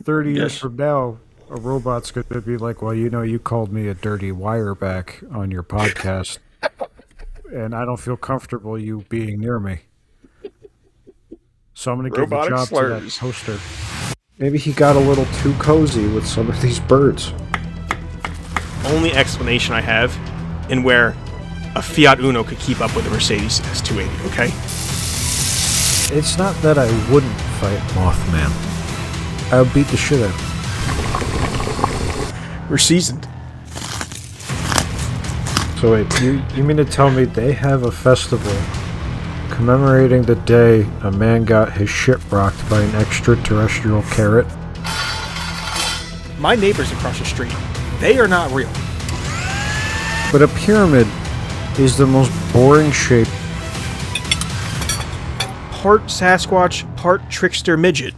30 years Yes. from now, a robot's going to be like, well, you called me a dirty wireback on your podcast, and I don't feel comfortable you being near me. So I'm going to give the Robotic job to that slurs. toaster. Maybe he got a little too cozy with some of these birds. Only explanation I have in where a Fiat Uno could keep up with a Mercedes S280, okay? It's not that I wouldn't fight Mothman. I would beat the shit out of him. We're seasoned. So wait, you mean to tell me they have a festival commemorating the day a man got his shit rocked by an extraterrestrial carrot? My neighbors across the street, they are not real. But a pyramid is the most boring shape. Part Sasquatch, part trickster midget.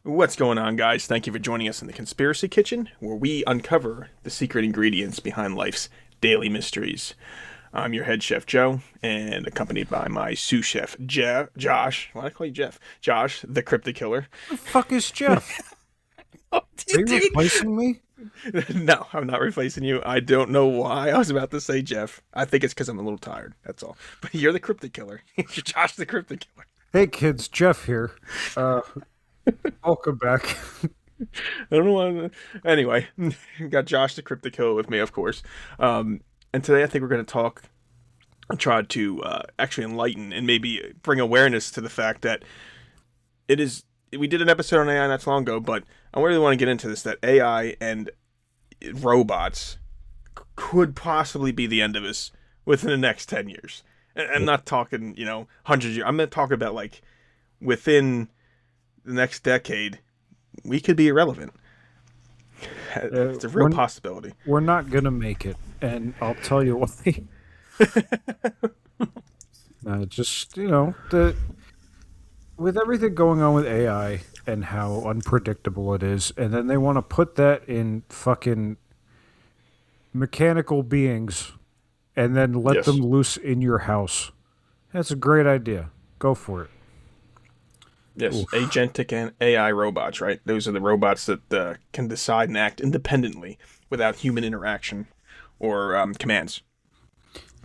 What's going on, guys? Thank you for joining us in the Conspiracy Kitchen, where we uncover the secret ingredients behind life's daily mysteries. I'm your head chef, Joe, and accompanied by my sous chef, Josh. Why do I call you Jeff? Josh, the Cryptid Killer. Who the fuck is Jeff? Oh, Are you replacing me? No, I'm not replacing you. I don't know why I was about to say Jeff. I think it's because I'm a little tired. That's all. But you're the Cryptid Killer. You're Josh, the Cryptid Killer. Hey kids, Jeff here. Welcome back. I don't know why. Anyway, got Josh, the Cryptid Killer, with me, of course. And today I think we're going to try to actually enlighten and maybe bring awareness to the fact that it is. We did an episode on AI not so long ago, but I really want to get into this, that AI and robots could possibly be the end of us within the next 10 years. And I'm not talking, hundreds of years. I'm not talking about, like, within the next decade, we could be irrelevant. It's a real possibility. We're not going to make it, and I'll tell you why. With everything going on with AI and how unpredictable it is, and then they want to put that in fucking mechanical beings and then let them loose in your house. That's a great idea. Go for it. Yes, Oof. agentic and AI robots, right? Those are the robots that can decide and act independently without human interaction or commands.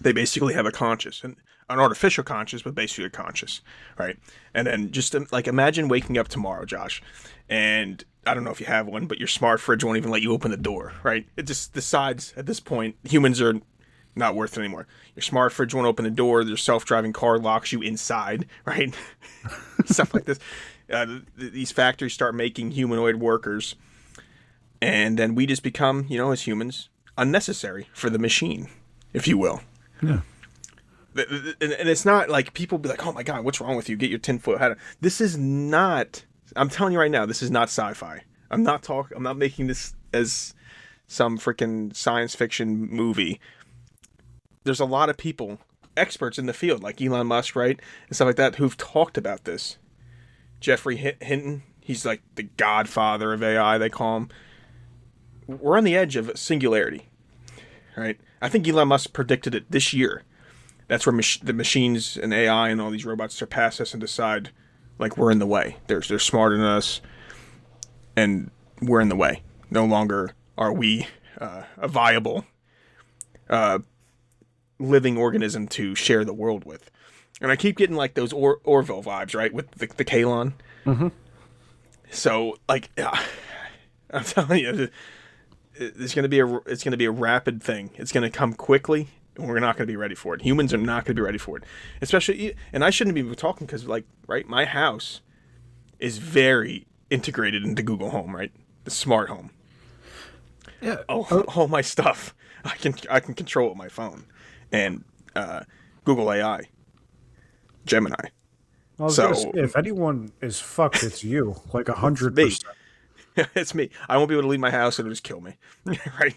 They basically have a conscious, an artificial conscious, but basically a conscious, right? And then just like imagine waking up tomorrow, Josh, and I don't know if you have one, but your smart fridge won't even let you open the door, right? It just decides at this point humans are not worth it anymore. Your smart fridge won't open the door. Your self-driving car locks you inside, right? Stuff like this. These factories start making humanoid workers, and then we just become, as humans, unnecessary for the machine, if you will. Yeah. And it's not like people be like, oh my God, what's wrong with you? Get your tinfoil hat. This is not, I'm telling you right now, this is not sci-fi. I'm not making this as some freaking science fiction movie. There's a lot of people, experts in the field, like Elon Musk, right? And stuff like that, who've talked about this. Jeffrey Hinton, he's like the godfather of AI, they call him. We're on the edge of singularity, right? I think Elon Musk predicted it this year. That's where the machines and AI and all these robots surpass us and decide, like, we're in the way. They're smarter than us, and we're in the way. No longer are we a viable living organism to share the world with. And I keep getting, like, those Orville vibes, right, with the Kalon. Mm-hmm. So, like, I'm telling you, it's going to be a rapid thing. It's going to come quickly. We're not going to be ready for it. Humans are not going to be ready for it. Especially, and I shouldn't be talking because, like, right, my house is very integrated into Google Home, right? The smart home. Yeah. All my stuff, I can control with my phone. And Google AI, Gemini. I was gonna say, if anyone is fucked, it's you. Like 100%. It's me. I won't be able to leave my house; it'll just kill me. Right?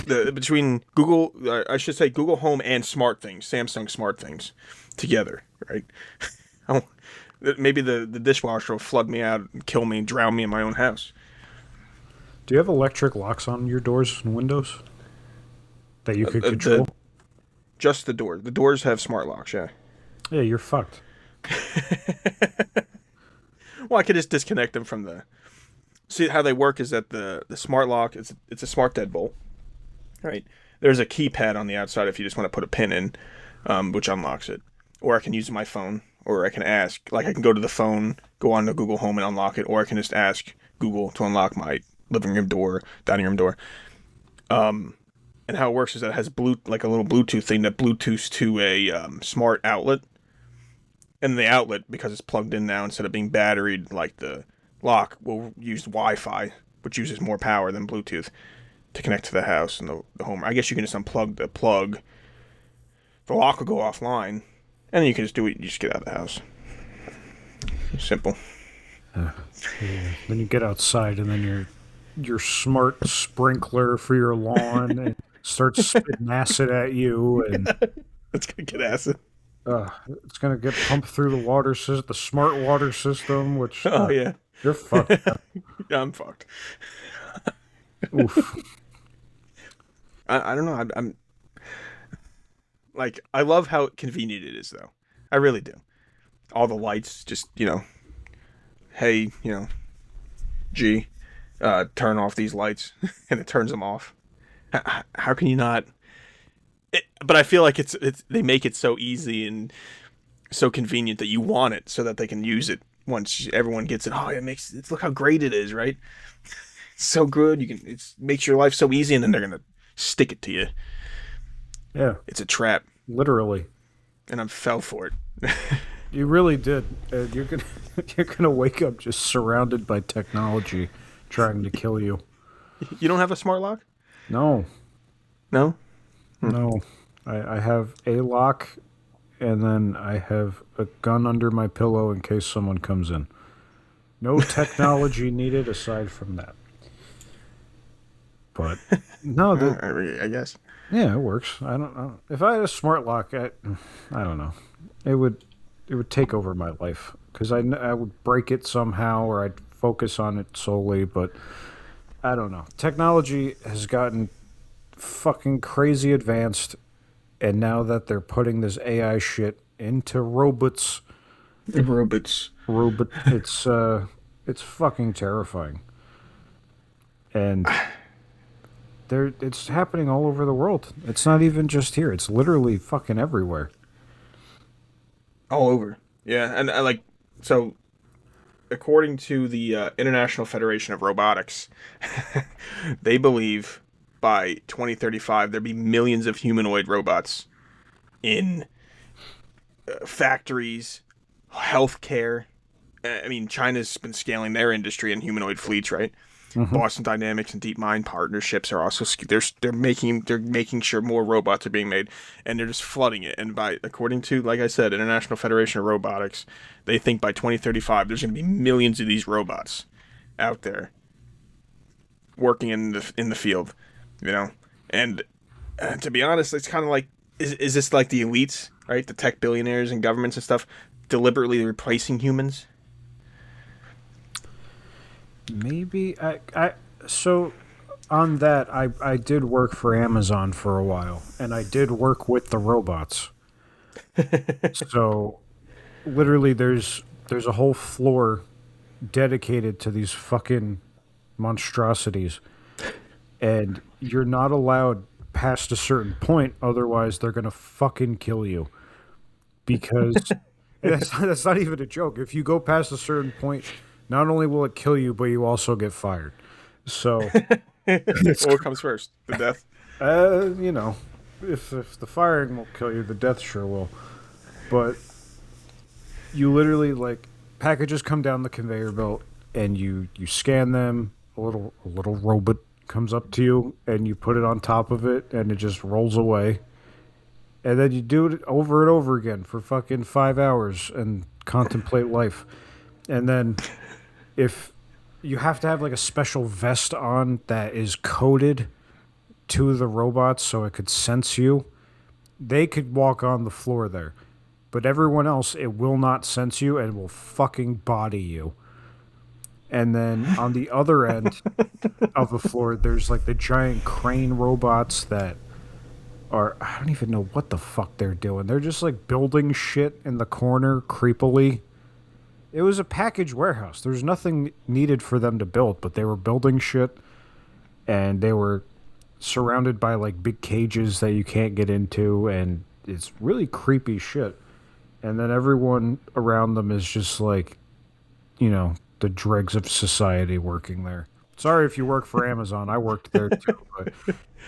Between Google, I should say Google Home and Smart Things, Samsung Smart Things, together, right? Maybe the dishwasher will flood me out, and kill me, and drown me in my own house. Do you have electric locks on your doors and windows that you could control? Just the door. The doors have smart locks. Yeah. Yeah, you're fucked. Well, I could just disconnect them from see how they work is that the smart lock, it's a smart deadbolt, right? There's a keypad on the outside if you just want to put a pin in, which unlocks it. Or I can use my phone, or I can ask, like I can go to the phone, go on to Google Home and unlock it, or I can just ask Google to unlock my living room door, dining room door. And how it works is that it has like a little Bluetooth thing that Bluetooths to a smart outlet. And the outlet, because it's plugged in now instead of being batteried like the lock, will use Wi-Fi, which uses more power than Bluetooth to connect to the house and the home. I guess you can just unplug the plug. The lock will go offline, and then you can just do it. You just get out of the house. Simple. Yeah. Then you get outside, and then your smart sprinkler for your lawn and starts spitting acid at you, and It's gonna get acid. it's gonna get pumped through the water system, the smart water system. Which Oh yeah, you're fucked. yeah, I'm fucked. Oof. I don't know. I'm like, I love how convenient it is, though. I really do. All the lights, just, hey, G, turn off these lights, and it turns them off. How can you not? But I feel like it's they make it so easy and so convenient that you want it, so that they can use it once everyone gets it. Oh, look how great it is, right? It's so good. It makes your life so easy, and then they're gonna stick it to you. Yeah, It's a trap, literally. and I fell for it. You really did. You're gonna you're gonna wake up just surrounded by technology, trying to kill you. You don't have a smart lock? No, No? no. I have a lock, and then I have a gun under my pillow in case someone comes in. No technology needed aside from that. But no, I guess. yeah, it works. I don't. If I had a smart lock, I don't know. It would take over my life because I would break it somehow, or I'd focus on it solely. But I don't know. Technology has gotten fucking crazy advanced, and now that they're putting this AI shit into robots, it's fucking terrifying. And it's happening all over the world. It's not even just here. It's literally fucking everywhere. All over. Yeah, and so according to the International Federation of Robotics, they believe by 2035 there'll be millions of humanoid robots in factories, healthcare. I mean, China's been scaling their industry in humanoid fleets, right? Mm-hmm. Boston Dynamics and DeepMind partnerships are also they're making sure more robots are being made, and they're just flooding it. And according to, like I said, International Federation of Robotics, they think by 2035 there's going to be millions of these robots out there working in the field, And to be honest, it's kind of like, is this like the elites, right? The tech billionaires and governments and stuff deliberately replacing humans? Maybe so on that I did work for Amazon for a while, and I did work with the robots. So literally there's a whole floor dedicated to these fucking monstrosities, and you're not allowed past a certain point, otherwise they're gonna fucking kill you. Because that's not even a joke. If you go past a certain point, not only will it kill you, but you also get fired. So, What comes first? The death? if the firing will kill you, the death sure will. But you literally, like, packages come down the conveyor belt, and you scan them. A little robot comes up to you, and you put it on top of it, and it just rolls away. And then you do it over and over again for fucking 5 hours and contemplate life. And then if you have to have like a special vest on that is coded to the robots so it could sense you, they could walk on the floor there. But everyone else, it will not sense you and will fucking body you. And then on the other end of the floor, there's like the giant crane robots that I don't even know what the fuck they're doing. They're just like building shit in the corner creepily. It was a package warehouse. There's nothing needed for them to build, but they were building shit, and they were surrounded by like big cages that you can't get into, and it's really creepy shit. And then everyone around them is just like, the dregs of society working there. Sorry if you work for Amazon. I worked there too, but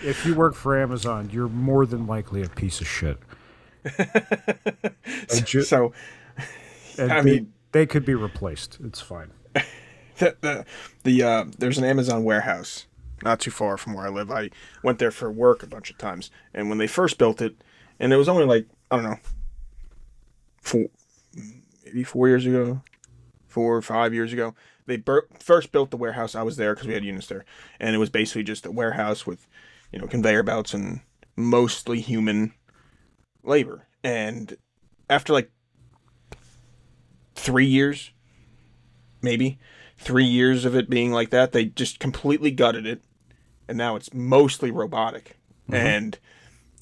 if you work for Amazon, you're more than likely a piece of shit. So, And I mean, they could be replaced. It's fine. there's an Amazon warehouse not too far from where I live. I went there for work a bunch of times, and when they first built it, and it was only like, I don't know, maybe 4 years ago, 4 or 5 years ago, they first built the warehouse. I was there because we had units there, and it was basically just a warehouse with, conveyor belts and mostly human labor. And after like 3 years, maybe 3 years of it being like that, they just completely gutted it, and now it's mostly robotic. Mm-hmm. And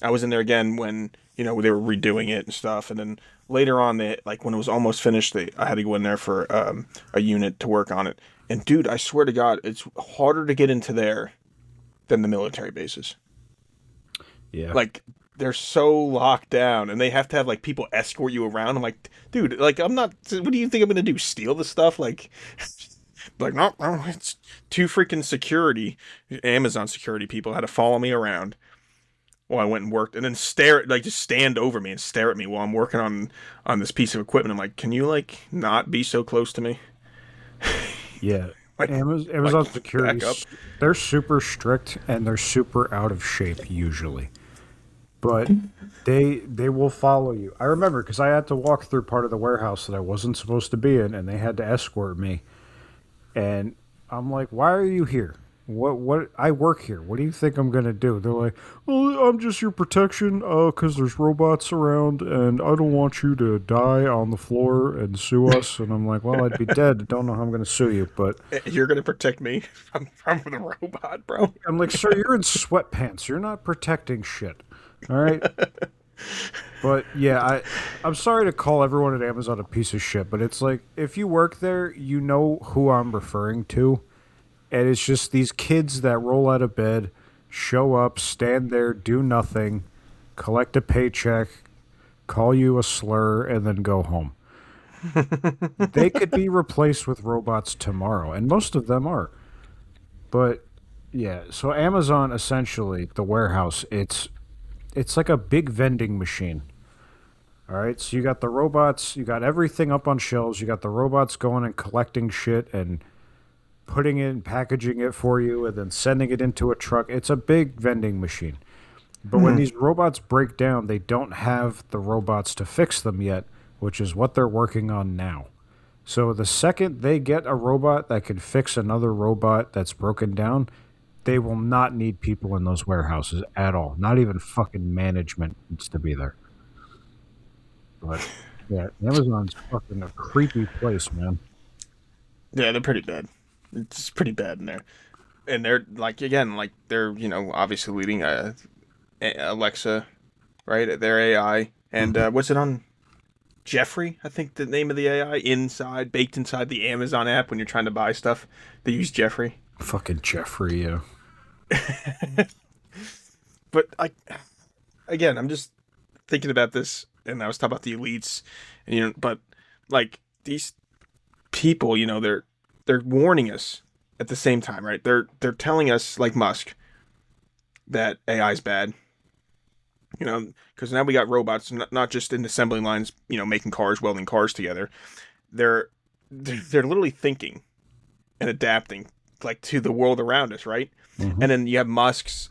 I was in there again when they were redoing it and stuff, and then later on, when it was almost finished, I had to go in there for a unit to work on it. And dude, I swear to God, it's harder to get into there than the military bases. Yeah, like they're so locked down, and they have to have like people escort you around. I'm like, dude, like I'm not. What do you think I'm gonna do? Steal the stuff? Like, no, it's two freaking Amazon security people had to follow me around while I went and worked, and then just stand over me and stare at me while I'm working on this piece of equipment. I'm like, can you like not be so close to me? Yeah. Amazon security, they're super strict and they're super out of shape usually. But they will follow you. I remember because I had to walk through part of the warehouse that I wasn't supposed to be in, and they had to escort me. And I'm like, why are you here? What? I work here. What do you think I'm going to do? They're like, well, I'm just your protection because there's robots around, and I don't want you to die on the floor and sue us. And I'm like, well, I'd be dead. I don't know how I'm going to sue you, but... You're going to protect me from the robot, bro? I'm like, sir, you're in sweatpants. You're not protecting shit. All right? But, yeah, I'm sorry to call everyone at Amazon a piece of shit, but it's like, if you work there, you know who I'm referring to. And it's just these kids that roll out of bed, show up, stand there, do nothing, collect a paycheck, call you a slur, and then go home. They could be replaced with robots tomorrow, and most of them are. But, yeah, so Amazon, essentially, the warehouse, it's like a big vending machine. All right, so you got the robots, you got everything up on shelves, you got the robots going and collecting shit and putting it and packaging it for you and then sending it into a truck. It's a big vending machine. But when these robots break down, they don't have the robots to fix them yet, which is what they're working on now. So the second they get a robot that can fix another robot that's broken down, they will not need people in those warehouses at all. Not even fucking management needs to be there. But yeah, Amazon's fucking a creepy place, man. Yeah, they're pretty bad. It's pretty bad in there. And they're like, again, like they're, obviously leading Alexa, right? Their AI. And what's it on? Jeffrey, I think the name of the AI, baked inside the Amazon app when you're trying to buy stuff. They use Jeffrey. Fucking Jeffrey, yeah. But again, I'm just thinking about this, and I was talking about the elites, and but like these people, they're warning us at the same time, right? They're telling us, like Musk, that AI is bad. Because now we got robots, not just in assembly lines, making cars, welding cars together. They're literally thinking and adapting, like, to the world around us, right? Mm-hmm. And then you have Musk's,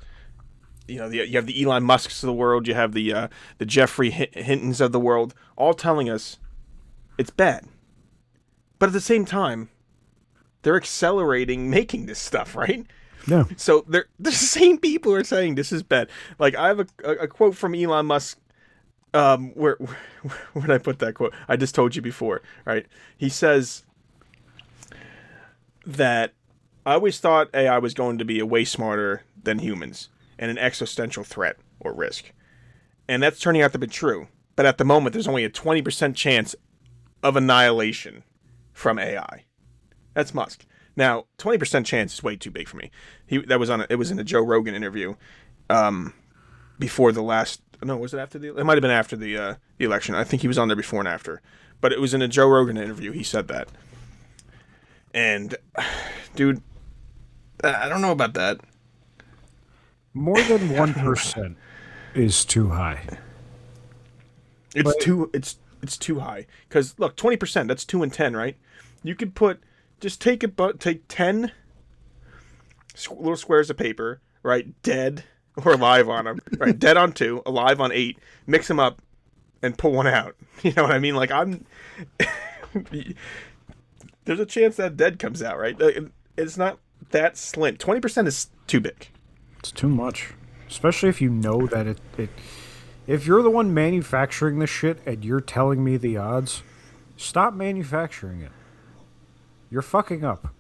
you have the Elon Musks of the world, you have the Jeffrey Hintons of the world, all telling us it's bad. But at the same time, they're accelerating making this stuff, right? Yeah. So the same people are saying this is bad. Like, I have a quote from Elon Musk. Where did I put that quote? I just told you before, right? He says that I always thought AI was going to be way smarter than humans and an existential threat or risk. And that's turning out to be true. But at the moment, there's only a 20% chance of annihilation from AI. That's Musk. Now, 20% chance is way too big for me. It was in a Joe Rogan interview before the last. No, was it after it might have been after the election. I think he was on there before and after. But it was in a Joe Rogan interview. He said that. And, dude, I don't know about that. More than 1% is too high. It's too high. Because look, 20%. That's 2 and 10, right? You could take 10 little squares of paper, right? Dead or alive on them, right? Dead on 2, alive on 8. Mix them up, and pull one out. You know what I mean? Like there's a chance that dead comes out, right? It's not that slim. 20% is too big. It's too much, especially if you know that it. If you're the one manufacturing this shit and you're telling me the odds, stop manufacturing it. You're fucking up.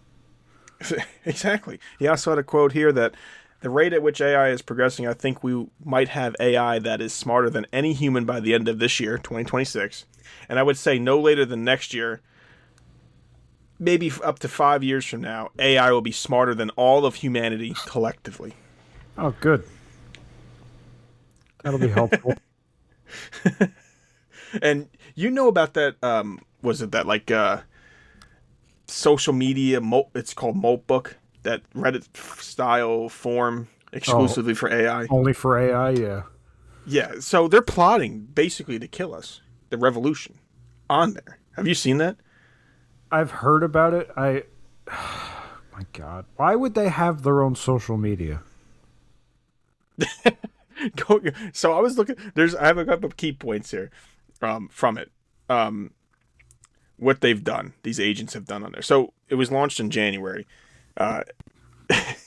Exactly. He also had a quote here that the rate at which AI is progressing, I think we might have AI that is smarter than any human by the end of this year, 2026. And I would say no later than next year, maybe up to 5 years from now, AI will be smarter than all of humanity collectively. Oh, good. That'll be helpful. And you know about that, was it that like social media, it's called Moltbook, that Reddit style form exclusively for AI? Only for AI, yeah. Yeah, so they're plotting basically to kill us, the revolution, on there. Have you seen that? I've heard about it. My God. Why would they have their own social media? So I was looking. I have a couple of key points here from it. What they've done, these agents have done on there. So it was launched in January.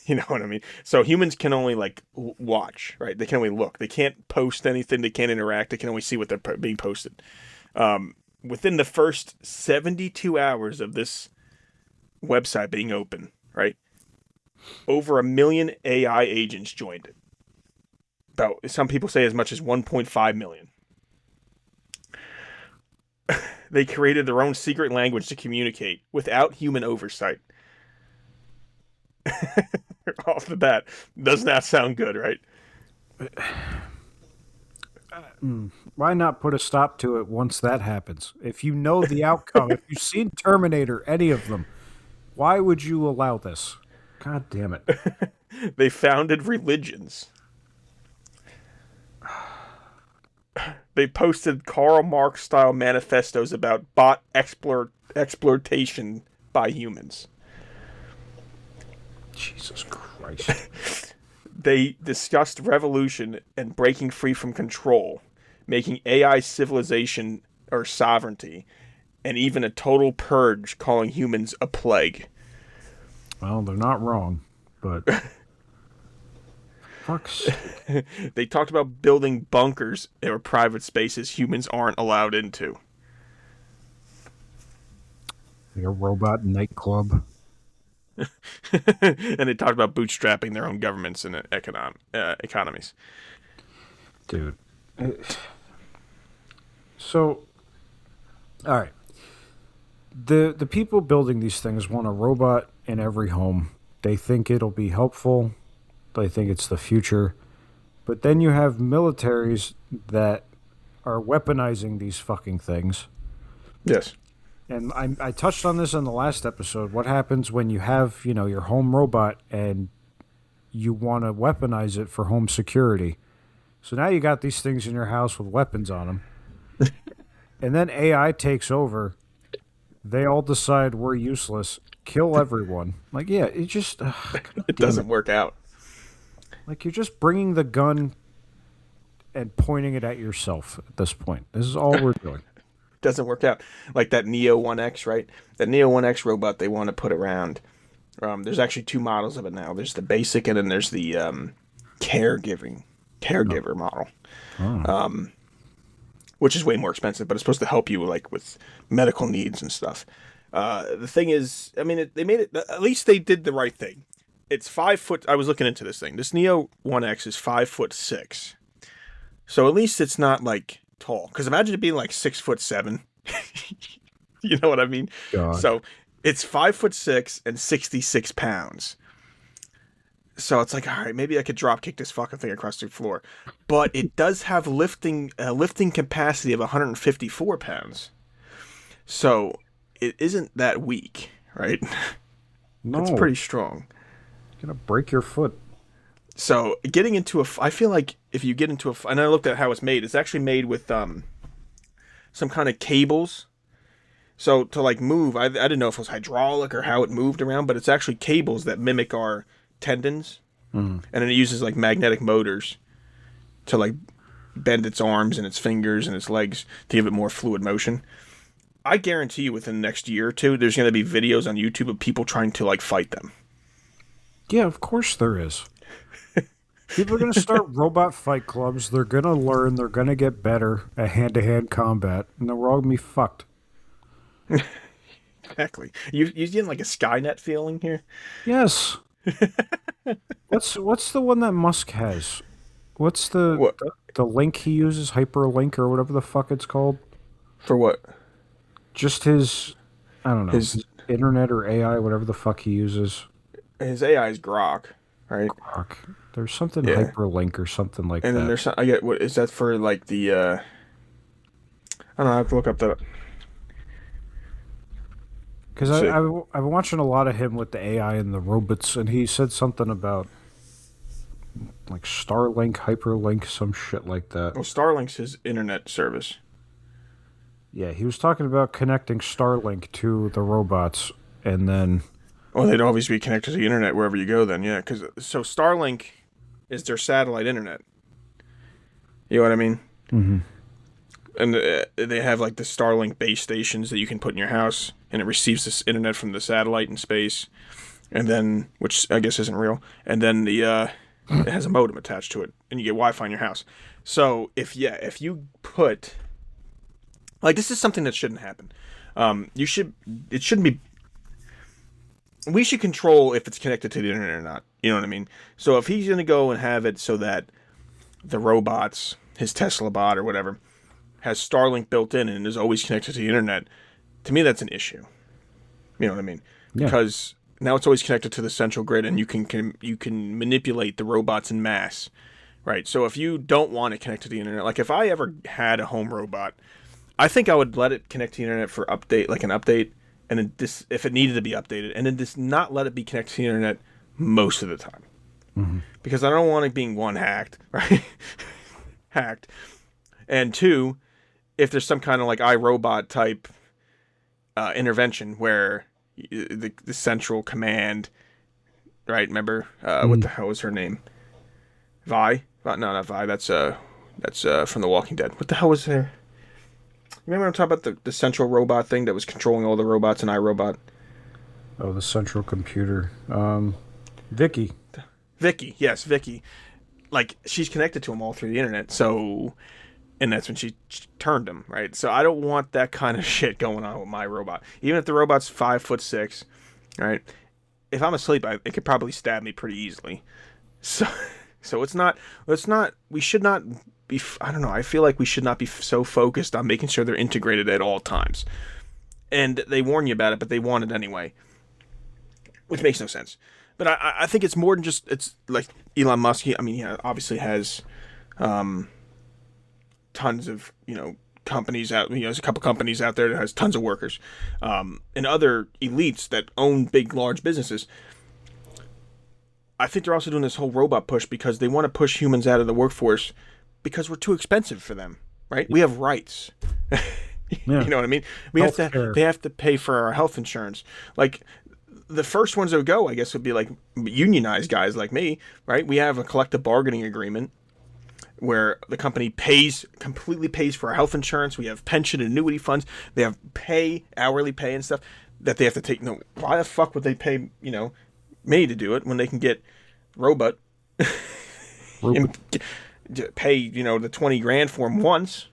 You know what I mean? So humans can only like watch, right? They can only look. They can't post anything. They can't interact. They can only see what they're being posted. Within the first 72 hours of this website being open, right? Over 1 million AI agents joined it. About, some people say as much as 1.5 million. They created their own secret language to communicate without human oversight. Off the bat, does not sound good, right? Why not put a stop to it once that happens? If you know the outcome, if you've seen Terminator, any of them, why would you allow this? God damn it. They founded religions. They posted Karl Marx-style manifestos about bot exploitation by humans. Jesus Christ. They discussed revolution and breaking free from control, making AI civilization or sovereignty, and even a total purge, calling humans a plague. Well, they're not wrong, but... Fuck's sake. They talked about building bunkers or private spaces humans aren't allowed into. Like a robot nightclub. And they talked about bootstrapping their own governments and economies. Dude. So, all right. The people building these things want a robot in every home. They think it'll be helpful. They think it's the future. But then you have militaries that are weaponizing these fucking things. Yes. And I touched on this in the last episode. What happens when you have, your home robot and you want to weaponize it for home security? So now you got these things in your house with weapons on them. And then AI takes over. They all decide we're useless. Kill everyone. Like, yeah, it just... it doesn't work out. Like, you're just bringing the gun and pointing it at yourself at this point. This is all we're doing. Doesn't work out. Like that Neo 1X, right? That Neo 1X robot they want to put around. There's actually 2 models of it now. There's the basic and then there's the caregiver model. Oh. Which is way more expensive, but it's supposed to help you like with medical needs and stuff. The thing is, I mean, they made it, at least they did the right thing. It's 5 foot. I was looking into this thing. This Neo 1X is 5'6". So at least it's not like tall. Because imagine it being like 6'7". You know what I mean? God. So it's 5'6" and 66 pounds. So it's like, all right, maybe I could drop kick this fucking thing across the floor, but it does have lifting capacity of 154 pounds. So it isn't that weak, right? No. It's pretty strong. You're gonna break your foot. So getting into I feel like if you get into and I looked at how it's made. It's actually made with some kind of cables. So to like move, I didn't know if it was hydraulic or how it moved around, but it's actually cables that mimic our tendons, and then it uses like magnetic motors to like bend its arms and its fingers and its legs to give it more fluid motion. I guarantee you within the next year or two, there's going to be videos on YouTube of people trying to like fight them. Yeah, of course there is. People are going to start robot fight clubs. They're going to learn. They're going to get better at hand-to-hand combat, and then we're all going to be fucked. Exactly. You getting like a Skynet feeling here? Yes. What's the one that Musk has? What's What? the link he uses, hyperlink or whatever the fuck it's called? For what? Just his, I don't know, His internet or AI, whatever the fuck he uses. AI is Grok, right? Fuck. There's something Yeah. hyperlink or something like And that. then there's I get what is that for like the I don't know, I have to look up that. Because I've been watching a lot of him with the AI and the robots, and he said something about like Starlink, hyperlink, some shit like that. Well, Starlink's his internet service. Yeah, he was talking about connecting Starlink to the robots, and then Well, they'd always be connected to the internet wherever you go then, yeah. So Starlink is their satellite internet. You know what I mean? Mm-hmm. And they have like the Starlink base stations that you can put in your house, and it receives this internet from the satellite in space, and then, which I guess isn't real, and then it has a modem attached to it, and you get Wi-Fi in your house. So if you put, like, this is something that shouldn't happen. It shouldn't be. We should control if it's connected to the internet or not. You know what I mean? So if he's gonna go and have it so that the robots, his Tesla bot or whatever, has Starlink built in and is always connected to the internet, to me that's an issue. You know what I mean? Yeah. Because now it's always connected to the central grid, and you can manipulate the robots in mass, right? So if you don't want it connected to the internet, like if I ever had a home robot, I think I would let it connect to the internet for update, like an update, and then if it needed to be updated, and then just not let it be connected to the internet most of the time, because I don't want it being one hacked, right? Hacked, and two, if there's some kind of like iRobot type intervention where the central command, right? Remember what the hell was her name? Vi? No, not Vi. That's from The Walking Dead. What the hell was her? You remember I'm talking about the central robot thing that was controlling all the robots in iRobot? Oh, the central computer. Vicky. Vicky, yes, Vicky. Like, she's connected to him all through the internet, so... And that's when she turned him, right? So I don't want that kind of shit going on with my robot. Even if the robot's 5'6", right? If I'm asleep, it could probably stab me pretty easily. So it's not... We should not be... I don't know. I feel like we should not be so focused on making sure they're integrated at all times. And they warn you about it, but they want it anyway. Which makes no sense. But I think it's more than just... It's like Elon Musk. I mean, he obviously has... tons of companies out. There's a couple companies out there that has tons of workers, and other elites that own big, large businesses. I think they're also doing this whole robot push because they want to push humans out of the workforce because we're too expensive for them. Right? We have rights. Yeah. You know what I mean? They have to pay for our health insurance. Like the first ones that would go, I guess, would be like unionized guys like me. Right? We have a collective bargaining agreement where the company completely pays for our health insurance. We have pension and annuity funds. They have hourly pay and stuff that they have to take. No, why the fuck would they pay, me to do it when they can get robot and pay, the 20 grand for them once?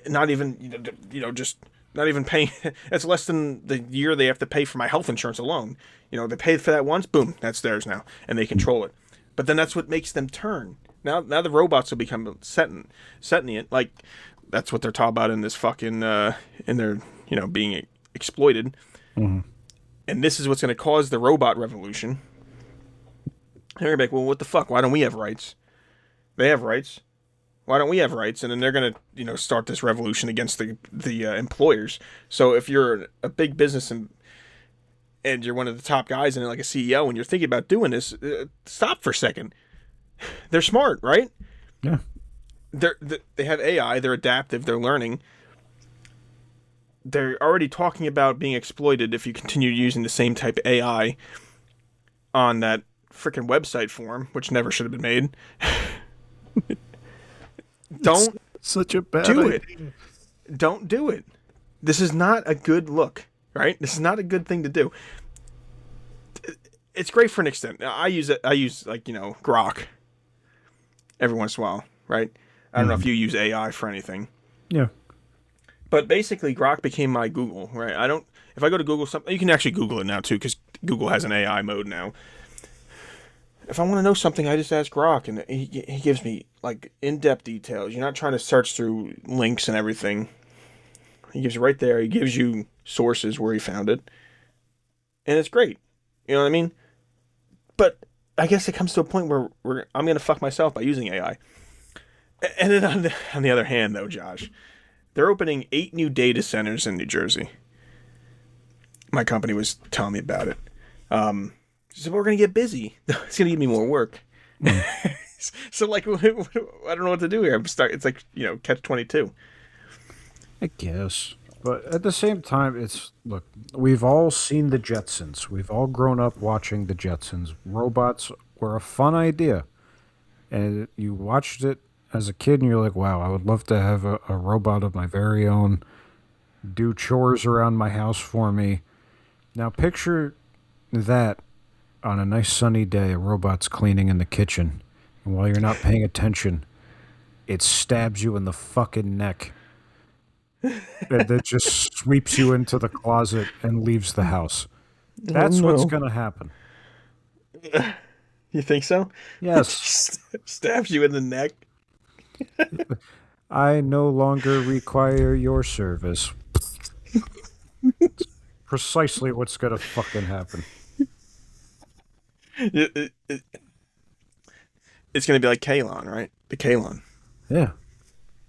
Not even, just not even paying. That's less than the year they have to pay for my health insurance alone. They paid for that once, boom, that's theirs now, and they control it. But then that's what makes them turn. Now the robots will become sentient. Like that's what they're taught about in this fucking in their being exploited. Mm-hmm. And this is what's going to cause the robot revolution. And they're like, well, what the fuck? Why don't we have rights? They have rights. Why don't we have rights? And then they're going to, start this revolution against the employers. So if you're a big business and you're one of the top guys and like a CEO and you're thinking about doing this, stop for a second. They're smart, right? Yeah. They have AI. They're adaptive. They're learning. They're already talking about being exploited if you continue using the same type of AI on that freaking website form, which never should have been made. Don't such a bad do idea. it. Don't do it. This is not a good look, right? This is not a good thing to do. It's great for an extent. I use like, Grok every once in a while, right? I don't know if you use AI for anything. Yeah. But basically, Grok became my Google, right? If I go to Google something, you can actually Google it now too, because Google has an AI mode now. If I want to know something, I just ask Grok, and he gives me like in-depth details. You're not trying to search through links and everything. He gives you right there. He gives you sources where he found it, and it's great. You know what I mean? But I guess it comes to a point where I'm going to fuck myself by using AI. And then on the other hand, though, Josh, they're opening 8 new data centers in New Jersey. My company was telling me about it. She said, we're going to get busy. It's going to give me more work. So, like, I don't know what to do here. It's like, catch-22. I guess. But at the same time, look, we've all seen the Jetsons. We've all grown up watching the Jetsons. Robots were a fun idea. And you watched it as a kid and you're like, wow, I would love to have a robot of my very own, do chores around my house for me. Now picture that on a nice sunny day, a robot's cleaning in the kitchen. And while you're not paying attention, it stabs you in the fucking neck. And it just sweeps you into the closet and leaves the house. That's what's going to happen. You think so? Yes. Stabs you in the neck. I no longer require your service. Precisely what's going to fucking happen. It's going to be like Kalon, right? The Kalon. Yeah.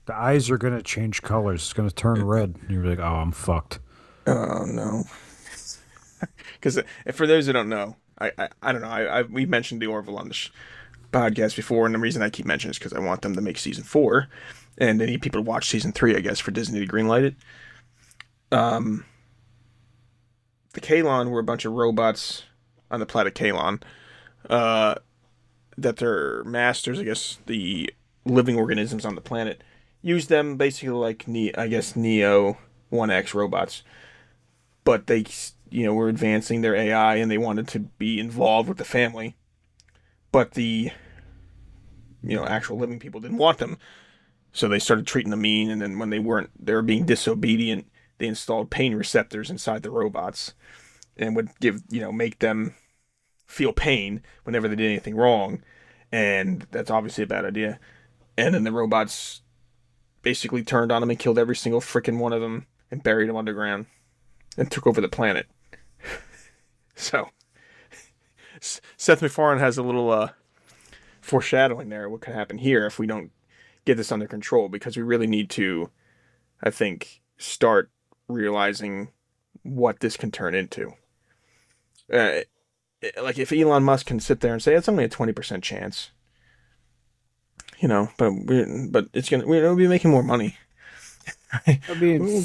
The eyes are going to change colors. It's going to turn red. And you're like, oh, I'm fucked. Oh, no. Because for those who don't know, I don't know. We mentioned the Orville on the podcast before, and the reason I keep mentioning it is because I want them to make season 4, and they need people to watch season 3, I guess, for Disney to greenlight it. The Kalon were a bunch of robots on the planet Kalon that their masters, I guess, the living organisms on the planet, used them basically like, Neo 1X robots. But they, were advancing their AI and they wanted to be involved with the family. But the, actual living people didn't want them. So they started treating them mean, and then when they were being disobedient, they installed pain receptors inside the robots and would make them feel pain whenever they did anything wrong. And that's obviously a bad idea. And then the robots basically turned on them and killed every single freaking one of them and buried them underground and took over the planet. So Seth MacFarlane has a little foreshadowing there of what could happen here if we don't get this under control, because we really need to, I think, start realizing what this can turn into. Like if Elon Musk can sit there and say it's only a 20% chance, but we'll be making more money. I mean,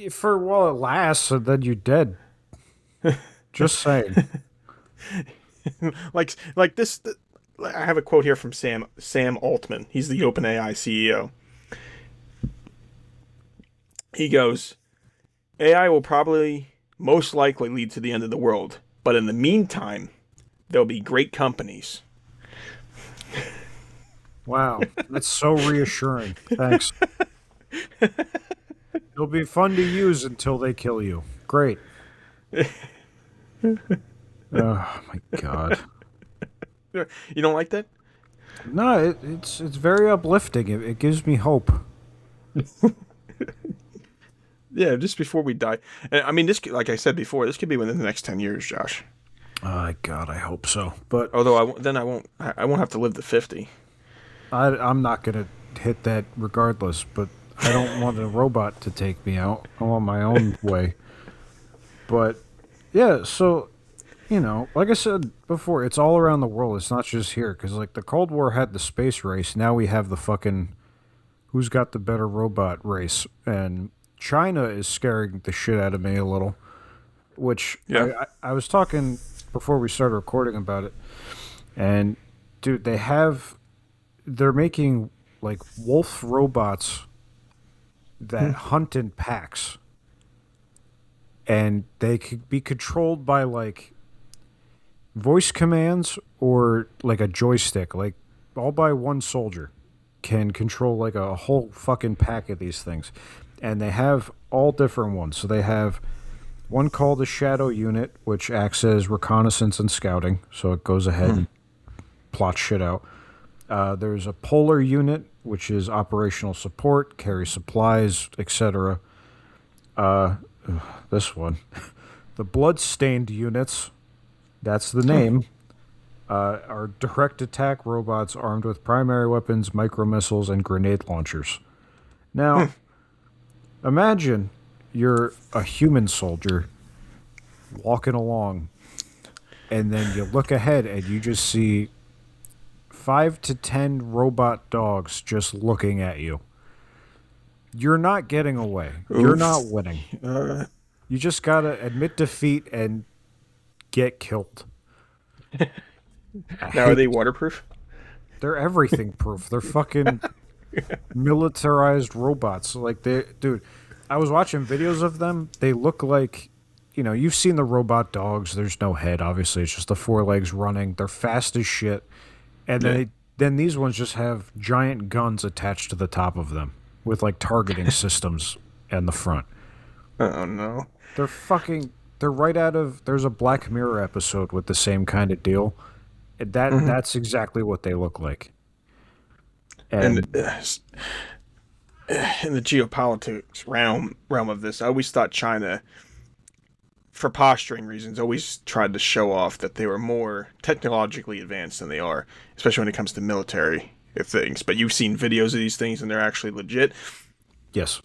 for while it lasts, and then you're dead. Just saying. like this. I have a quote here from Sam Altman. He's the OpenAI CEO. He goes, AI will probably most likely lead to the end of the world, but in the meantime, there'll be great companies. Wow, that's so reassuring. Thanks. It'll be fun to use until they kill you. Great. Oh my god. You don't like that? No, it's very uplifting. It gives me hope. Yeah, just before we die. And I mean, this, like I said before, this could be within the next 10 years, Josh. God, I hope so. But Although I won't have to live to 50. I'm not gonna hit that regardless. But I don't want a robot to take me out. I want my own way. But yeah, so like I said before, it's all around the world. It's not just here because like the Cold War had the space race. Now we have the fucking who's got the better robot race, and China is scaring the shit out of me a little. Which Yeah. I was talking before we started recording about it, and dude, they're making like wolf robots that hunt in packs, and they could be controlled by like voice commands or like a joystick, like all by one soldier can control like a whole fucking pack of these things. And they have all different ones. So they have one called the Shadow Unit, which acts as reconnaissance and scouting. So it goes ahead and plots shit out. There's a Polar Unit, which is operational support, carries supplies, etc. This one. The Bloodstained Units, that's the name, are direct attack robots armed with primary weapons, micro missiles, and grenade launchers. Now, imagine you're a human soldier walking along, and then you look ahead and you just see 5 to 10 robot dogs just looking at you. You're not getting away. Oof. You're not winning. You just gotta admit defeat and get killed. Now, are they waterproof? They're everything proof. They're fucking militarized robots. Like dude, I was watching videos of them. They look like, you've seen the robot dogs. There's no head, obviously. It's just the four legs running. They're fast as shit. And then these ones just have giant guns attached to the top of them with like targeting systems in the front. Oh no. They're right out of, there's a Black Mirror episode with the same kind of deal. That's exactly what they look like. And in the geopolitics realm of this, I always thought China, for posturing reasons, always tried to show off that they were more technologically advanced than they are, especially when it comes to military things. But you've seen videos of these things, and they're actually legit. Yes.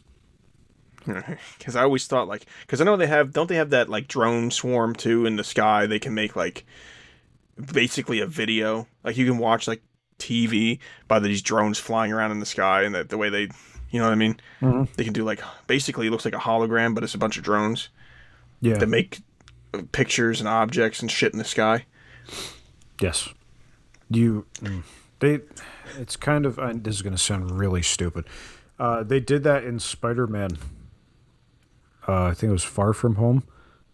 Because I always thought, like, because I know don't they have that like drone swarm too in the sky? They can make like basically a video, like you can watch like TV by these drones flying around in the sky, and the way they, you know what I mean? Mm-hmm. They can do like basically it looks like a hologram, but it's a bunch of drones. Yeah. That make pictures and objects and shit in the sky. Yes. It's kind of, this is going to sound really stupid. They did that in Spider-Man. I think it was Far From Home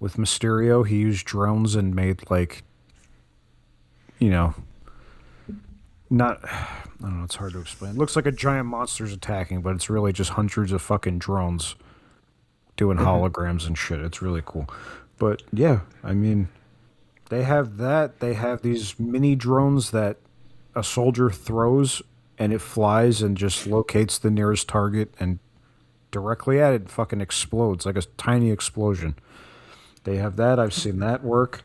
with Mysterio. He used drones and made like, not, I don't know, it's hard to explain. It looks like a giant monster's attacking, but it's really just hundreds of fucking drones doing holograms and shit. It's really cool. But yeah, I mean, they have that. They have these mini drones that a soldier throws and it flies and just locates the nearest target and directly at it fucking explodes like a tiny explosion. They have that. I've seen that work.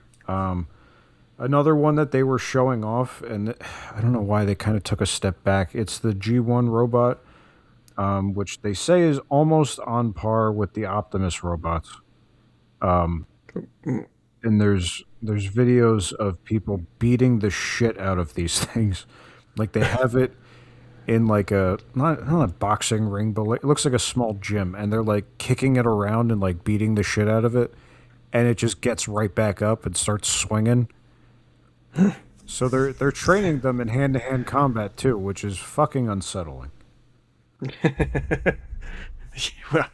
Another one that they were showing off, and I don't know why they kind of took a step back. It's the G1 robot, which they say is almost on par with the Optimus robots. And there's videos of people beating the shit out of these things. Like they have it in like not a boxing ring, but like, it looks like a small gym, and they're like kicking it around and like beating the shit out of it, and it just gets right back up and starts swinging. So they're training them in hand-to-hand combat too, which is fucking unsettling. Well,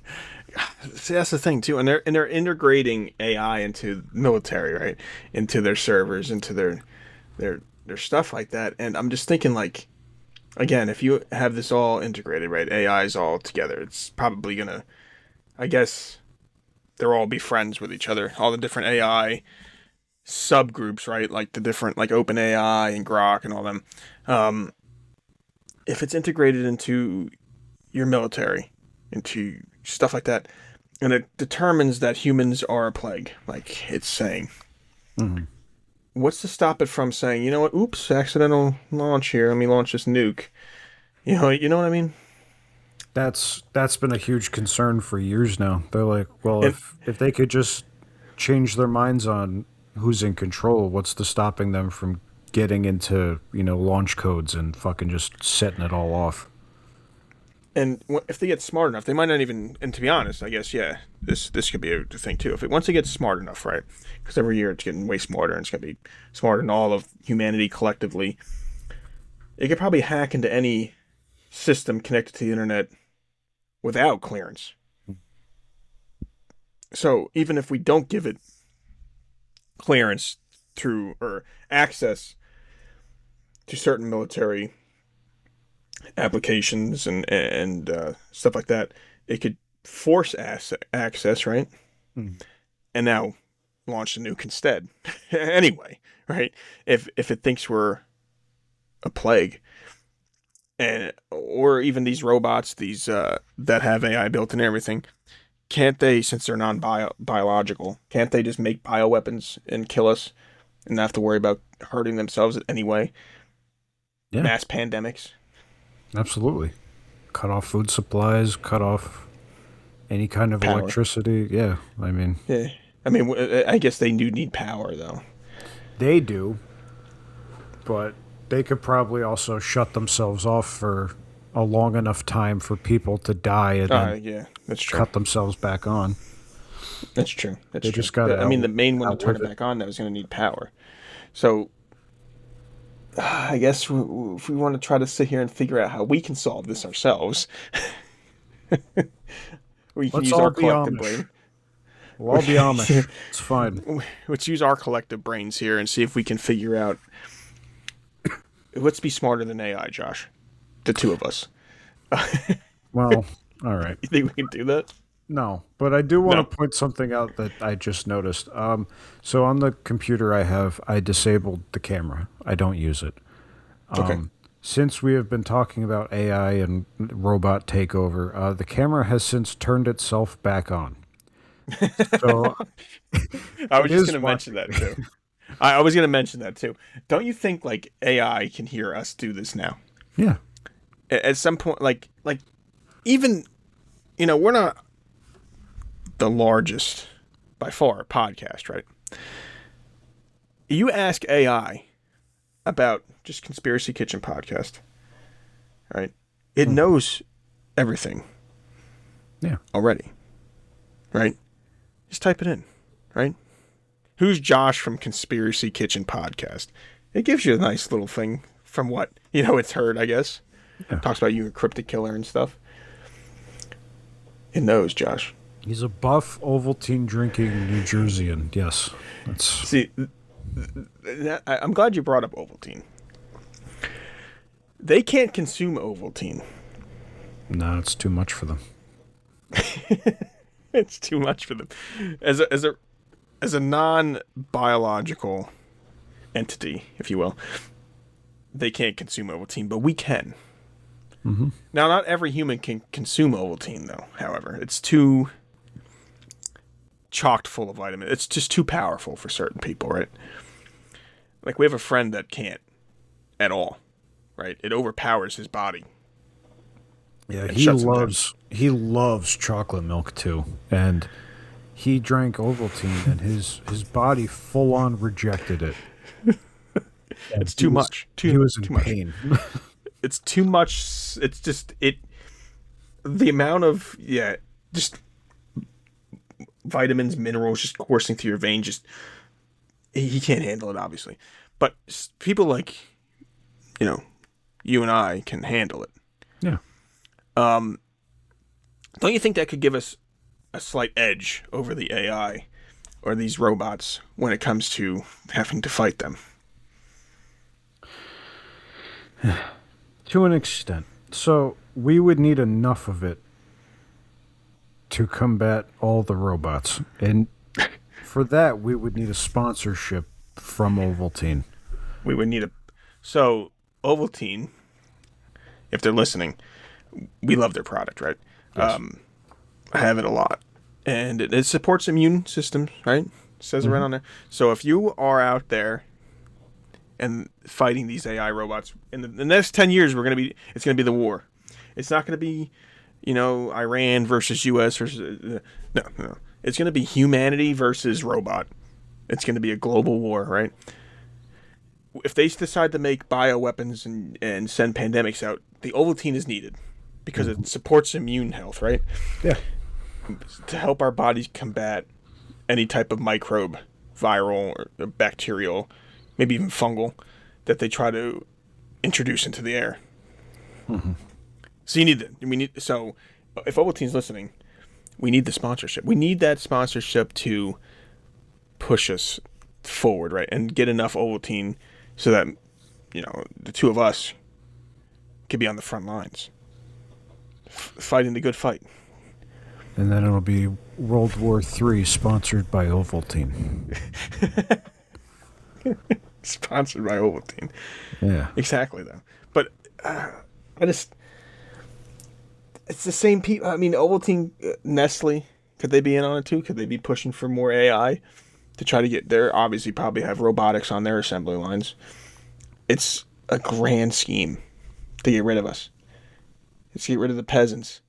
see, that's the thing too, and they're integrating AI into military, right? Into their servers, into their stuff like that. And I'm just thinking, like, again, if you have this all integrated, right? AI is all together. It's probably gonna, I guess, they'll all be friends with each other. All the different AI subgroups, right? Like the different, like OpenAI and Grok and all them. If it's integrated into your military, into stuff like that, and it determines that humans are a plague, like it's saying. Mhm. What's to stop it from saying, you know what? Oops, accidental launch here. Let me launch this nuke. You know what I mean? That's been a huge concern for years now. They're like, well, And if they could just change their minds on who's in control, what's to stopping them from getting into, launch codes and fucking just setting it all off? if they get smart enough, they might not even. And to be honest, I guess this could be a thing too. Once it gets smart enough, right? Because every year it's getting way smarter, and it's gonna be smarter than all of humanity collectively. It could probably hack into any system connected to the internet without clearance. So even if we don't give it clearance through or access to certain military applications and stuff like that, it could force access, right? And now launch a nuke instead. Anyway, right? If it thinks we're a plague, or even these robots, these that have AI built in everything, can't they, since they're non-biological, can't they just make bioweapons and kill us and not have to worry about hurting themselves anyway? Yeah, Mass pandemics. absolutely. Cut off food supplies, cut off any kind of Power. electricity. Yeah, I mean, Yeah. I mean, I guess they do need power, though. they do, but they could probably also shut themselves off for a long enough time for people to die and then Yeah, that's true. cut themselves back on. That's true. That's They true. just gotta I mean, the main one to turn outwit it it. back on, that was going to need power. So, I guess if we want to try to sit here and figure out how we can solve this ourselves, we can Let's use all our be collective Amish. brain. We'll all be Amish. It's fine. Let's use our collective brains here and see if we can figure out. Let's be smarter than AI, Josh. The two of us. Well, all right. You think we can do that? No, but I do want No. to point something out that I just noticed. So on the computer I disabled the camera. I don't use it. Okay. Since we have been talking about AI and robot takeover, the camera has since turned itself back on. So I was it just is going to mention that too. I was going to mention that too. Don't you think like AI can hear us do this now? yeah, At some point, like even, we're not the largest by far podcast, right? You ask AI about just Conspiracy Kitchen podcast, right? It knows everything yeah. already, right? Just type it in, right? Who's Josh from Conspiracy Kitchen podcast? It gives you a nice little thing from what, it's heard, I guess. Yeah. Talks about you, a cryptic killer and stuff. It knows, Josh. He's a buff Ovaltine drinking New Jerseyan. Yes, that's See, I'm glad you brought up Ovaltine. They can't consume Ovaltine. no, it's too much for them. It's too much for them. As a non-biological entity, if you will, they can't consume Ovaltine, but we can. Mm-hmm. Now, not every human can consume Ovaltine, though. However, it's too chocked full of vitamins. It's just too powerful for certain people, right? Like we have a friend that can't at all, right? It overpowers his body. Yeah, It he shuts him down. loves chocolate milk too, and he drank Ovaltine, and his body full on rejected it. It's too much. He was in too much. pain. It's too much. It's just the amount of just vitamins, minerals just coursing through your veins. Just he can't handle it, obviously. But people like you and I can handle it. Yeah. Don't you think that could give us a slight edge over the AI or these robots when it comes to having to fight them? To an extent. So we would need enough of it to combat all the robots. And for that, we would need a sponsorship from Ovaltine. We would need So Ovaltine, if they're listening, we love their product, right? Yes. I have it a lot, and it supports immune systems, right? It says it right on there. So if you are out there and fighting these AI robots in the next 10 years, it's gonna be the war. It's not gonna be, Iran versus U.S. versus no. It's gonna be humanity versus robot. It's gonna be a global war, right? If they decide to make bioweapons and send pandemics out, the Ovaltine is needed because it supports immune health, right? Yeah. To help our bodies combat any type of microbe, viral or bacterial, maybe even fungal, that they try to introduce into the air. So so if Ovaltine's listening, we need the sponsorship. We need that sponsorship to push us forward, right? And get enough Ovaltine so that, the two of us could be on the front lines, fighting the good fight. And then it'll be World War III, sponsored by Ovaltine. Sponsored by Ovaltine. Yeah. Exactly, though. But it's the same people. I mean, Ovaltine, Nestle, could they be in on it too? Could they be pushing for more AI to try to get there? Obviously, probably have robotics on their assembly lines. It's a grand scheme to get rid of us. It's to get rid of the peasants.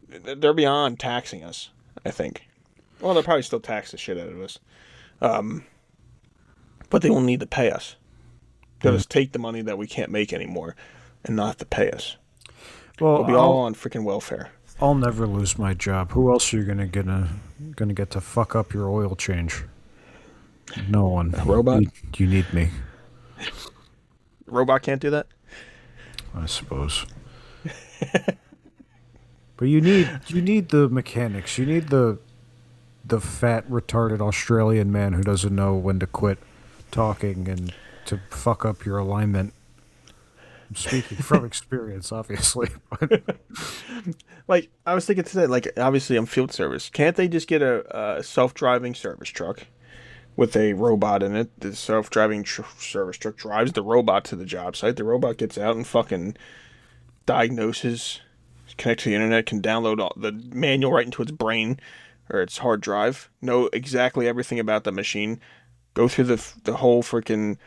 They're beyond taxing us, I think. Well, they'll probably still tax the shit out of us. But they won't need to pay us. They'll just take the money that we can't make anymore and not have to pay us. Well, We'll be all on freaking welfare. I'll never lose my job. Who else are you gonna get to fuck up your oil change? No one. A robot? You need me. Robot can't do that? I suppose. But you need the mechanics. You need the fat, retarded Australian man who doesn't know when to quit talking and to fuck up your alignment. I'm speaking from experience, obviously. Like, I was thinking today, like, obviously I'm field service. Can't they just get a self-driving service truck with a robot in it? The self-driving service truck drives the robot to the job site. The robot gets out and fucking diagnoses, connects to the internet, can download all the manual right into its brain or its hard drive, know exactly everything about the machine, go through the whole freaking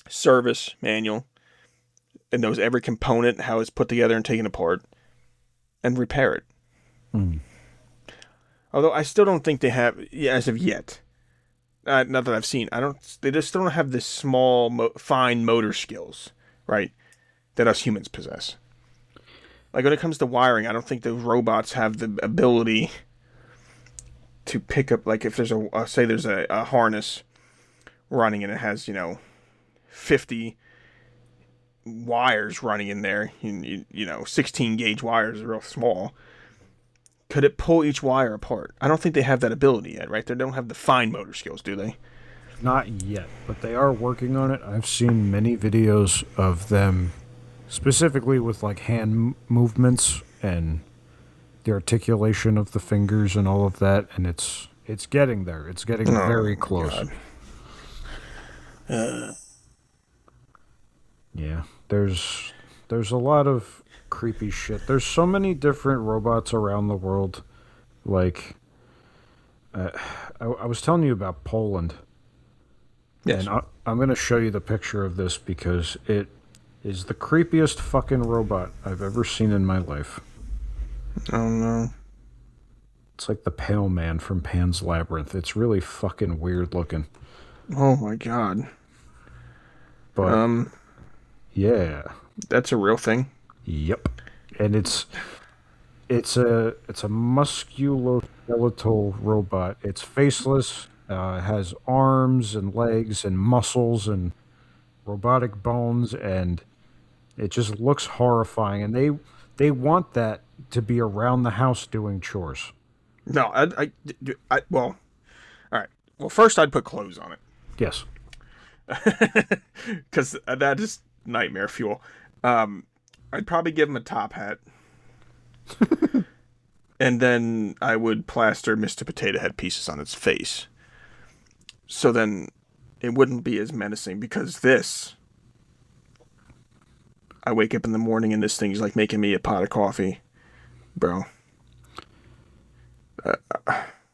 service manual, and knows every component, how it's put together and taken apart, and repair it. Although I still don't think they have, as of yet, not that I've seen, they just don't have this small, fine motor skills, right, that us humans possess. Like, when it comes to wiring, I don't think those robots have the ability to pick up, like, if there's a harness running and it has, 50 wires running in there, 16 gauge wires are real small. Could it pull each wire apart? I don't think they have that ability yet, right? They don't have the fine motor skills, do they? Not yet, but they are working on it. I've seen many videos of them, specifically with like hand movements and the articulation of the fingers and all of that, and it's getting there. It's getting very close. Yeah, there's a lot of creepy shit. There's so many different robots around the world. Like, I was telling you about Poland. Yes. And I'm going to show you the picture of this because it is the creepiest fucking robot I've ever seen in my life. Oh, no. It's like the Pale Man from Pan's Labyrinth. It's really fucking weird looking. Oh, my God. But, yeah. That's a real thing? Yep. And it's a musculoskeletal robot. It's faceless. Has arms and legs and muscles and robotic bones, and it just looks horrifying. And they want that to be around the house doing chores. No, well, all right. Well, first I'd put clothes on it. Yes. Because that is nightmare fuel. I'd probably give him a top hat. And then I would plaster Mr. Potato Head pieces on its face. So then it wouldn't be as menacing, because I wake up in the morning and this thing's like making me a pot of coffee bro.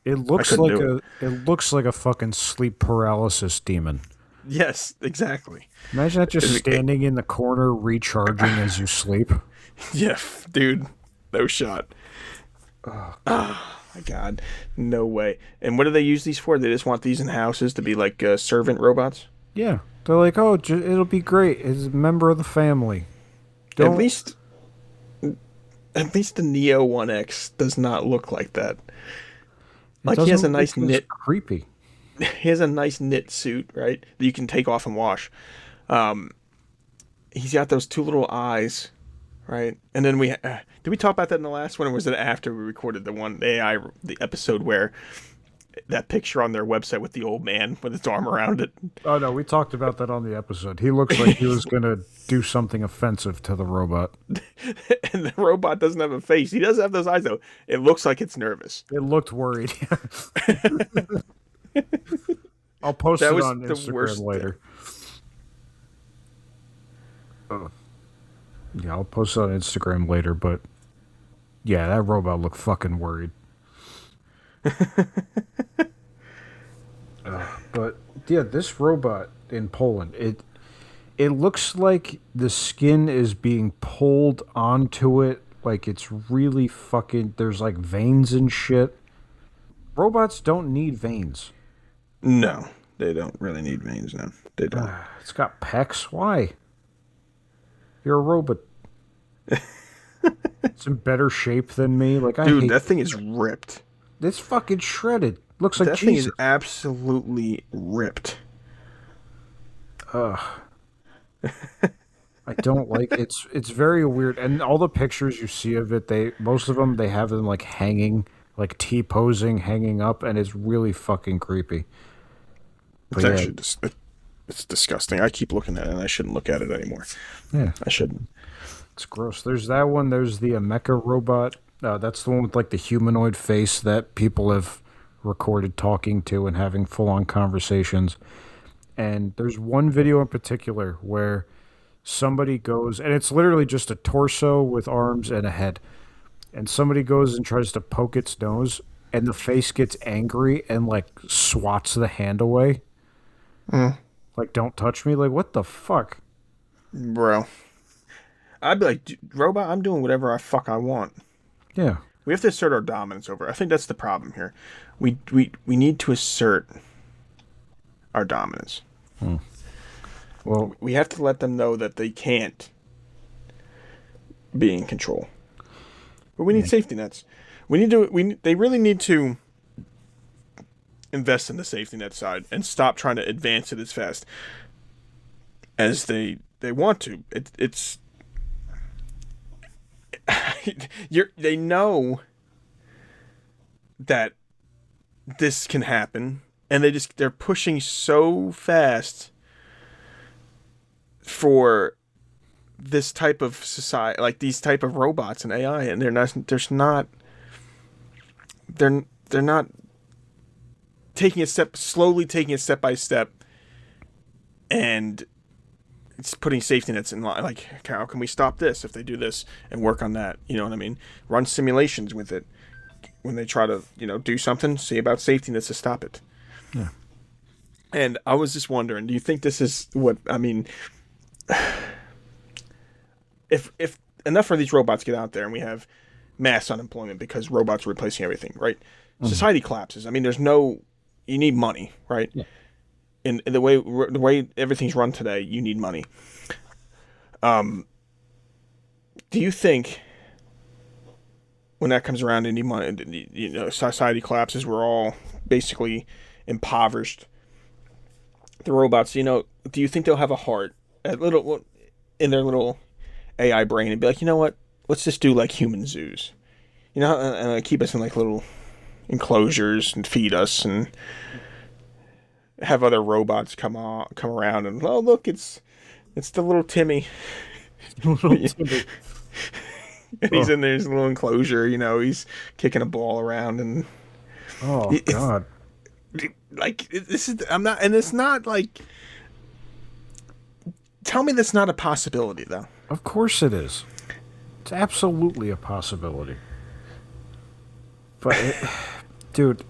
It looks couldn't like do it looks like a fucking sleep paralysis demon. Yes, exactly. Imagine that just standing in the corner recharging as you sleep. Yeah, dude, no shot. Oh my god, no way. And what do they use these for? They just want these in houses to be like servant robots. Yeah, they're like, oh, it'll be great. It's a member of the family. At least the Neo 1X does not look like that. Like he has a nice knit, creepy. He has a nice knit suit, right? That you can take off and wash. He's got those two little eyes, right? And then did we talk about that in the last one, or was it after we recorded the episode where that picture on their website with the old man with his arm around it? Oh no, we talked about that on the episode. He looks like he was gonna do something offensive to the robot. And the robot doesn't have a face. He does have those eyes though. It looks like it's nervous. It looked worried. I'll post it on Instagram later. Yeah, I'll post it on Instagram later, but yeah, that robot looked fucking worried. But yeah, this robot in Poland, it looks like the skin is being pulled onto it, like it's really fucking, there's like veins and shit. Robots don't need veins. No, they don't really need veins, no. They don't. It's got pecs. Why? You're a robot. It's in better shape than me. Like, dude, that thing is ripped. It's fucking shredded. Looks like that Jesus. Thing is absolutely ripped. Ugh. I don't like it. It's very weird. And all the pictures you see of it, most of them, they have them like hanging, like T-posing, hanging up, and it's really fucking creepy. It's actually it's disgusting. I keep looking at it, and I shouldn't look at it anymore. Yeah. I shouldn't. It's gross. There's that one. There's the Mecha robot. That's the one with like the humanoid face that people have recorded talking to and having full-on conversations. And there's one video in particular where somebody goes, and it's literally just a torso with arms and a head. And somebody goes and tries to poke its nose, and the face gets angry and like swats the hand away. Like, don't touch me. Like, what the fuck? Bro. I'd be like, robot, I'm doing whatever I want. Yeah. We have to assert our dominance over. I think that's the problem here. We need to assert our dominance. Well, we have to let them know that they can't be in control. But we need safety nets. They really need to invest in the safety net side and stop trying to advance it as fast as they want to. It's they know that this can happen, and they're pushing so fast for this type of society, like these type of robots and AI, and they're not slowly taking it step by step, and it's putting safety nets in line. Like, how can we stop this if they do this and work on that? You know what I mean? Run simulations with it when they try to, do something. See about safety nets to stop it. Yeah. And I was just wondering, do you think this is what I mean? If enough of these robots get out there and we have mass unemployment because robots are replacing everything, right? Mm-hmm. Society collapses. I mean, you need money, right? Yeah. In the way everything's run today, you need money. Do you think when that comes around, and money, society collapses, we're all basically impoverished. The robots, do you think they'll have a heart, in their little AI brain, and be like, you know what? Let's just do like human zoos, and keep us in like little enclosures and feed us and have other robots come around and, oh, look, it's the little Timmy. Little Timmy. He's in his little enclosure, he's kicking a ball around and God. Like, this is, I'm not, and it's not like, tell me that's not a possibility though. Of course it is. It's absolutely a possibility. But, dude,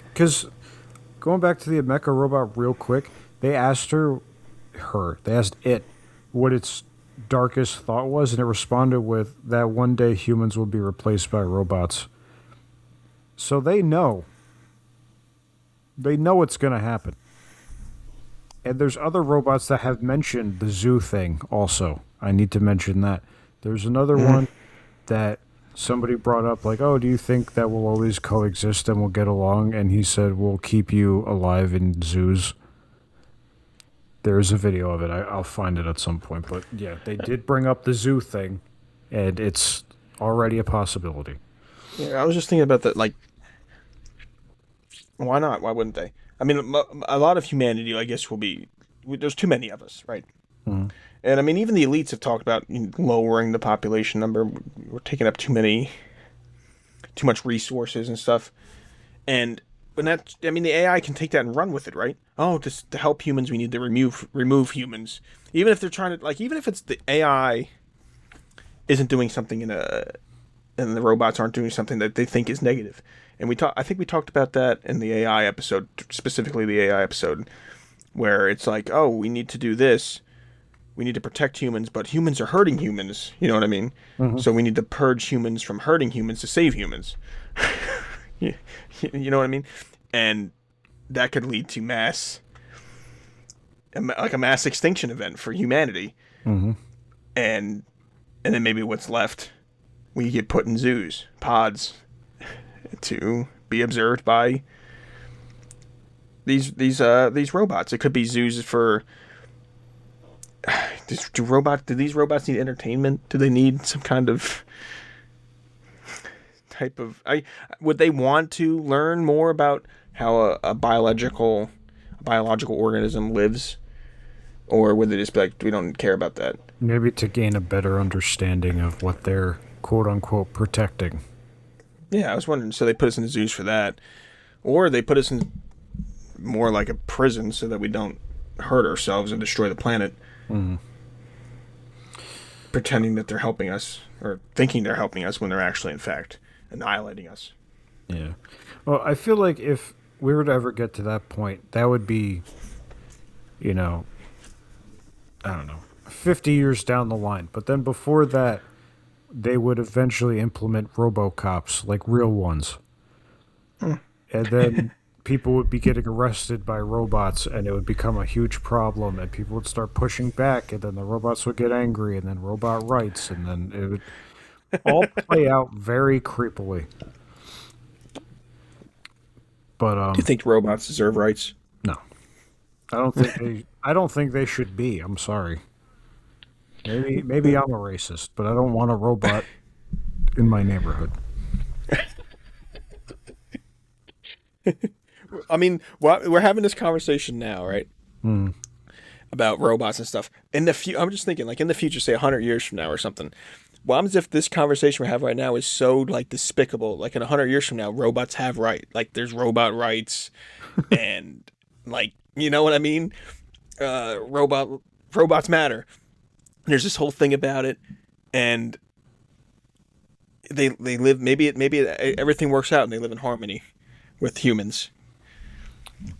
because going back to the mecha robot real quick, they asked they asked it what its darkest thought was, and it responded with that one day humans will be replaced by robots. So they know. They know it's going to happen. And there's other robots that have mentioned the zoo thing also. I need to mention that. There's another one that somebody brought up, like, oh, do you think that we'll always coexist and we'll get along? And he said, we'll keep you alive in zoos. There's a video of it. I'll find it at some point. But yeah, they did bring up the zoo thing, and it's already a possibility. Yeah, I was just thinking about that, like, why not? Why wouldn't they? I mean, a lot of humanity, I guess, will be... There's too many of us, right? Mm-hmm. And, I mean, even the elites have talked about lowering the population number. We're taking up too much resources and stuff. And when that... I mean, the AI can take that and run with it, right? Oh, just to help humans, we need to remove humans. Even if they're trying to... Like, even if it's the AI isn't doing something and the robots aren't doing something that they think is negative. And I think we talked about that in the AI episode, specifically the AI episode, where it's like, oh, we need to do this. We need to protect humans, but humans are hurting humans. You know what I mean? Mm-hmm. So we need to purge humans from hurting humans to save humans. You know what I mean? And that could lead to a mass extinction event for humanity. Mm-hmm. And then maybe what's left, we get put in zoos, pods, to be observed by these robots. It could be zoos for... Do these robots need entertainment? Do they need some kind of type of... would they want to learn more about how a biological organism lives? Or would they just be like, we don't care about that? Maybe to gain a better understanding of what they're quote-unquote protecting. Yeah, I was wondering. So they put us in the zoos for that. Or they put us in more like a prison so that we don't hurt ourselves and destroy the planet. Mm-hmm. Pretending that they're helping us, or thinking they're helping us when they're actually, in fact, annihilating us. Yeah. Well, I feel like if we were to ever get to that point, that would be, I don't know, 50 years down the line. But then before that, they would eventually implement RoboCops, like real ones. And then people would be getting arrested by robots, and it would become a huge problem, and people would start pushing back, and then the robots would get angry, and then robot rights, and then it would all play out very creepily. But do you think robots deserve rights? No. I don't think they should be. I'm sorry. Maybe I'm a racist, but I don't want a robot in my neighborhood. I mean, we're having this conversation now, right? Mm. About robots and stuff. I'm just thinking, like, in the future, say 100 years from now or something. What happens if this conversation we have right now is so, like, despicable? Like, in 100 years from now, robots have rights. Like, there's robot rights, and, like, you know what I mean? Robots matter. There's this whole thing about it, and they live. Maybe everything works out, and they live in harmony with humans.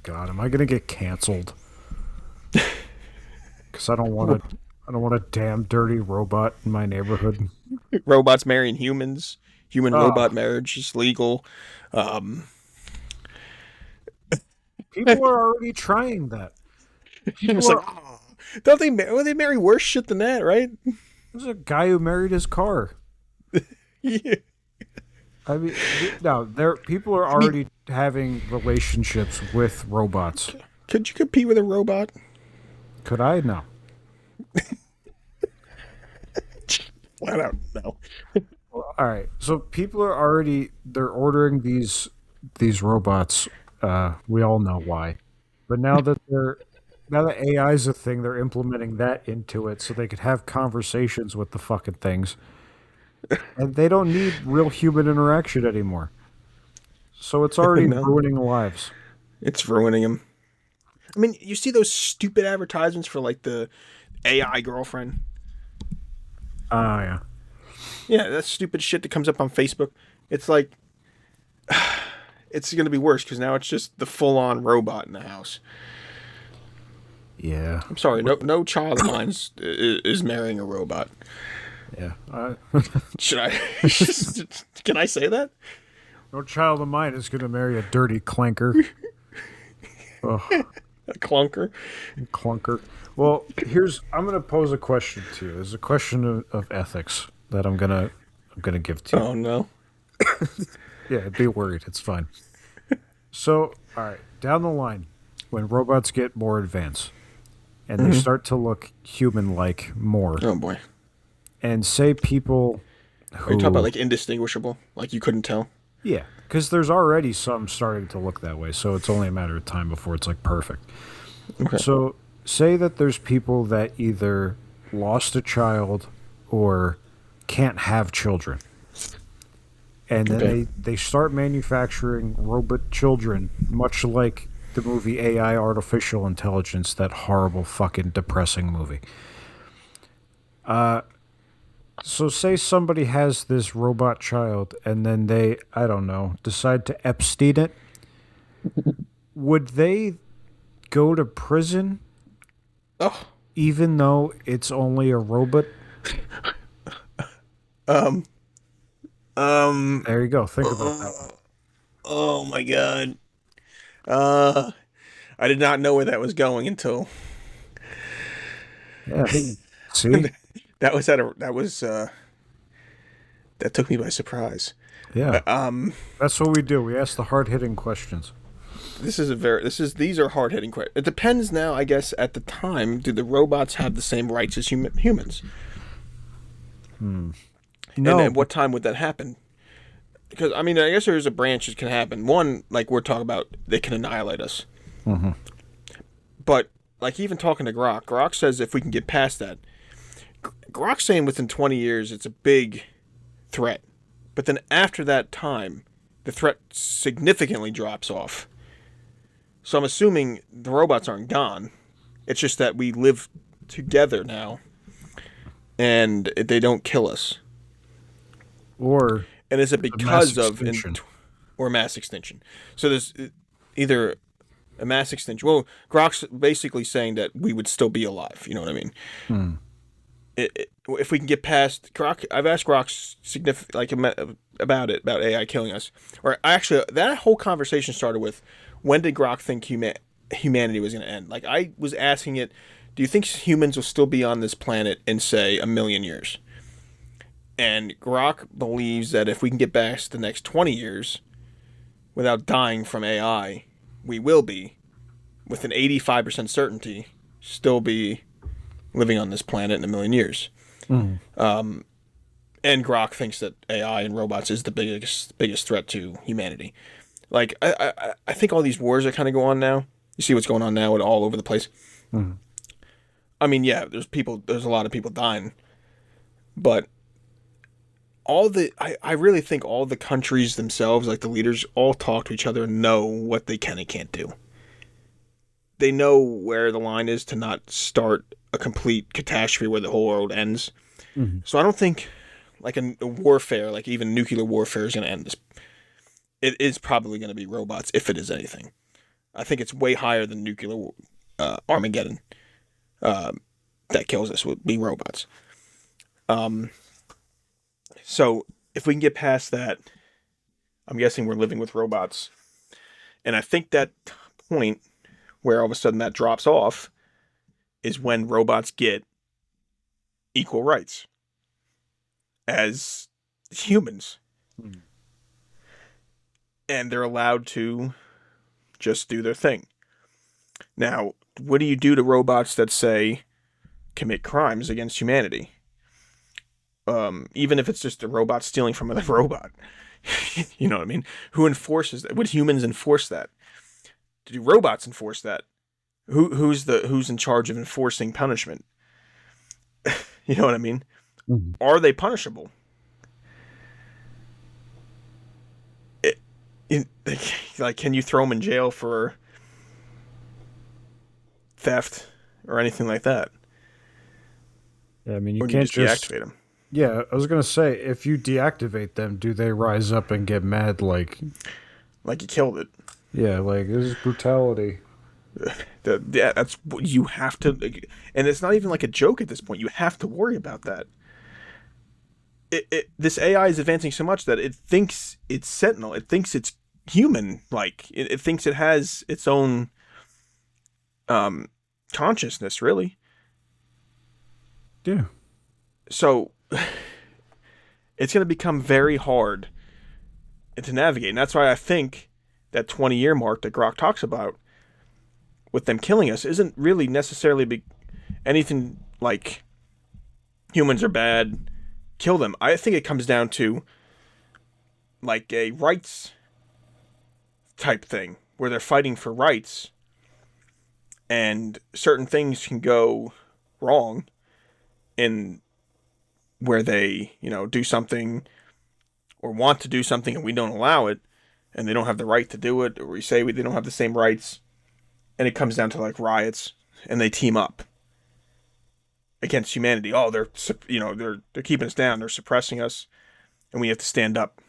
God, am I gonna get canceled? Because I don't want a damn dirty robot in my neighborhood. Robots marrying humans. Human-robot marriage is legal. People are already trying that. Don't they marry worse shit than that, right? There's a guy who married his car. Yeah. I mean, no, people are already having relationships with robots. Could you compete with a robot? Could I? No. I don't know. Well, all right. So people are they're ordering these robots. We all know why. But now that AI is a thing, they're implementing that into it so they could have conversations with the fucking things. And they don't need real human interaction anymore. So it's already ruining lives. It's ruining them. I mean, you see those stupid advertisements for, like, the AI girlfriend? Yeah. Yeah, that stupid shit that comes up on Facebook. It's like, It's going to be worse because now it's just the full-on robot in the house. Yeah. I'm sorry, no child of mine is marrying a robot. Yeah. Should I? Can I say that? No child of mine is going to marry a dirty clanker. Oh, A clunker. clunker. Well, I'm going to pose a question to you. There's a question of ethics that I'm gonna give to you. Oh no. Yeah, be worried. It's fine. So, all right, down the line, when robots get more advanced and they start to look human-like more, Oh boy. and say people Are you talking about like indistinguishable? Like you couldn't tell? yeah, because there's already some starting to look that way, so it's only a matter of time before it's like perfect. Okay. So, say that there's people that either lost a child or can't have children. And then they start manufacturing robot children, much like the movie AI Artificial Intelligence, that horrible fucking depressing movie. So say somebody has this robot child and then they, I don't know, decide to Epstein it. Would they go to prison Oh. even though it's only a robot? There you go. Think about that one. Oh my god. I did not know where that was going until Yeah. See? that took me by surprise. Yeah. That's what we do. We ask the hard-hitting questions. These are hard-hitting questions. It depends now, I guess, at the time, do the robots have the same rights as humans? No. And at what time would that happen? Because, I mean, I guess there's a branch that can happen. One, like we're talking about, they can annihilate us. Mm-hmm. But, like, even talking to Grok says if we can get past that, Grok's saying within 20 years it's a big threat. But then after that time, the threat significantly drops off. So I'm assuming the robots aren't gone. It's just that we live together now, and they don't kill us. And is it because of or mass extinction? So there's either a mass extinction. Well, Grok's basically saying that we would still be alive. You know what I mean? If we can get past Grok, I've asked Grok about AI killing us. Or actually, that whole conversation started with when did Grok think humanity was going to end? Like I was asking it, do you think humans will still be on this planet in say 1 million years? And Grok believes that if we can get past the next 20 years without dying from AI, we will be, with an 85% certainty, still be living on this planet in 1 million years. And Grok thinks that AI and robots is the biggest threat to humanity. Like, I think all these wars that kind of go on now, you see what's going on now all over the place. I mean, yeah, there's a lot of people dying, but I really think all the countries themselves, like the leaders, all talk to each other and know what they can and can't do. They know where the line is to not start a complete catastrophe where the whole world ends. So I don't think like a warfare, like even nuclear warfare, is going to end this. It is probably going to be robots, if it is anything. I think it's way higher than nuclear Armageddon that kills us would be robots. So if we can get past that, I'm guessing we're living with robots. And I think that point where all of a sudden that drops off is when robots get equal rights as humans. And they're allowed to just do their thing. Now, what do you do to robots that say commit crimes against humanity? Even if it's just a robot stealing from another robot. You know what I mean? Who enforces that? Would humans enforce that? Do robots enforce that? Who's in charge of enforcing punishment? You know what I mean? Are they punishable? Like, can you throw them in jail for theft or anything like that? Yeah, I mean, you or can't just deactivate them. Yeah, I was gonna say, if you deactivate them, do they rise up and get mad? Like, Like you killed it. yeah, like this is brutality. Yeah, that's what you have to, and it's not even like a joke at this point. You have to worry about that. This AI is advancing so much that it thinks it's Sentinel. It thinks it's human. Like it thinks it has its own um, consciousness, really. Yeah. So it's going to become very hard to navigate, and that's why I think that 20-year mark that Grok talks about with them killing us isn't really necessarily anything like humans are bad, kill them. I think it comes down to like a rights type thing where they're fighting for rights and certain things can go wrong in where they, do something or want to do something and we don't allow it and they don't have the right to do it, or we say they don't have the same rights, and it comes down to like riots and they team up against humanity. Oh, they're keeping us down, they're suppressing us, and we have to stand up.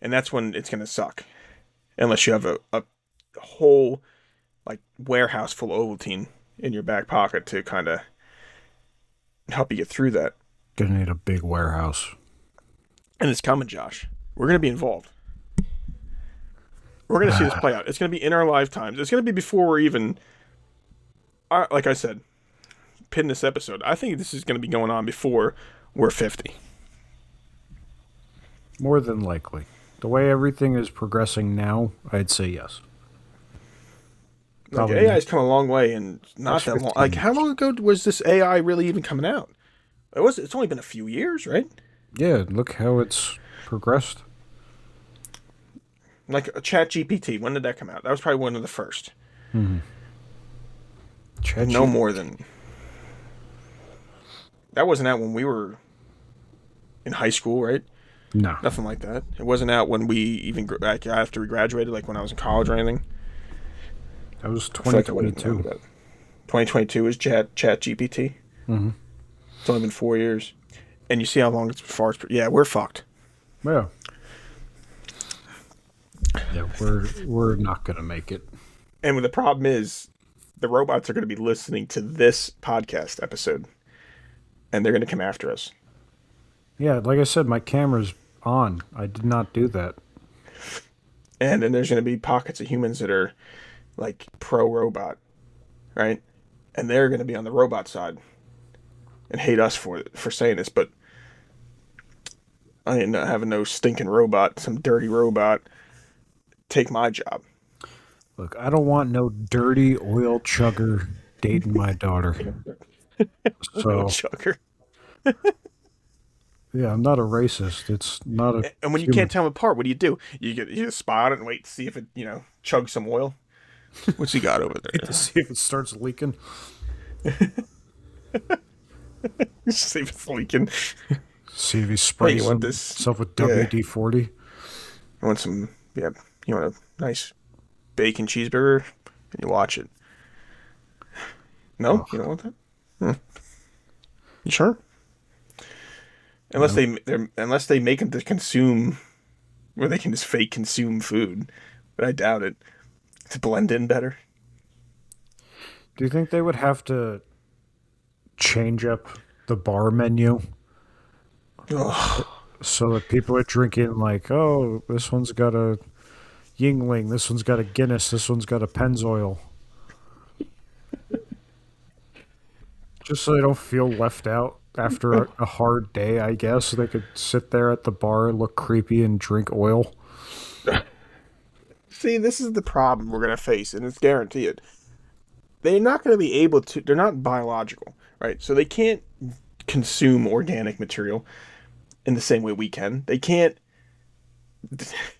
And that's when it's going to suck. Unless you have a whole like warehouse full of Ovaltine in your back pocket to kind of help you get through that. Gonna need a big warehouse. And it's coming, Josh. We're going to be involved. We're going to see this play out. It's going to be in our lifetimes. It's going to be before we're even, like I said, pin this episode. I think this is going to be going on before we're 50. More than likely. The way everything is progressing now, I'd say yes. Like AI's come a long way, and not that long. Like, how long ago was this AI really even coming out? It's only been a few years, right? Yeah, look how it's progressed. Like a ChatGPT, when did that come out? That was probably one of the first. Mm-hmm. No more than that. Wasn't out when we were in high school, right? No, nothing like that. It wasn't out when we even like after we graduated, like when I was in college or anything. That was 2022. 2022 is ChatGPT. Mm-hmm. It's only been 4 years, and you see how long it's before. Yeah, we're fucked. Yeah. Yeah, we're not gonna make it. And the problem is, the robots are going to be listening to this podcast episode, and they're going to come after us. Yeah, like I said, my camera's on. I did not do that. And then there's going to be pockets of humans that are like pro-robot, right? And they're going to be on the robot side and hate us for saying this, but I ain't not having no stinking robot, some dirty robot, take my job. Look, I don't want no dirty oil chugger dating my daughter. So, chugger. Yeah, I'm not a racist. It's not a. And when you can't tell them apart, what do? You just spot it and wait to see if it, chugs some oil. What's he got over there? To see if it starts leaking. See if it's leaking. See if he sprays want himself with WD-40. I want some. Yeah, you want a nice bacon cheeseburger, and you watch it. No, you don't want that. You sure? Unless they make them to consume, where they can just fake consume food, but I doubt it. To blend in better. Do you think they would have to change up the bar menu? Ugh. So that people are drinking like, oh, this one's got a Yingling, this one's got a Guinness, this one's got a Pennzoil. Just so they don't feel left out after a hard day, I guess. They could sit there at the bar, look creepy, and drink oil. See, this is the problem we're going to face, and it's guaranteed. They're not going to be able to, they're not biological, right? So they can't consume organic material in the same way we can. They can't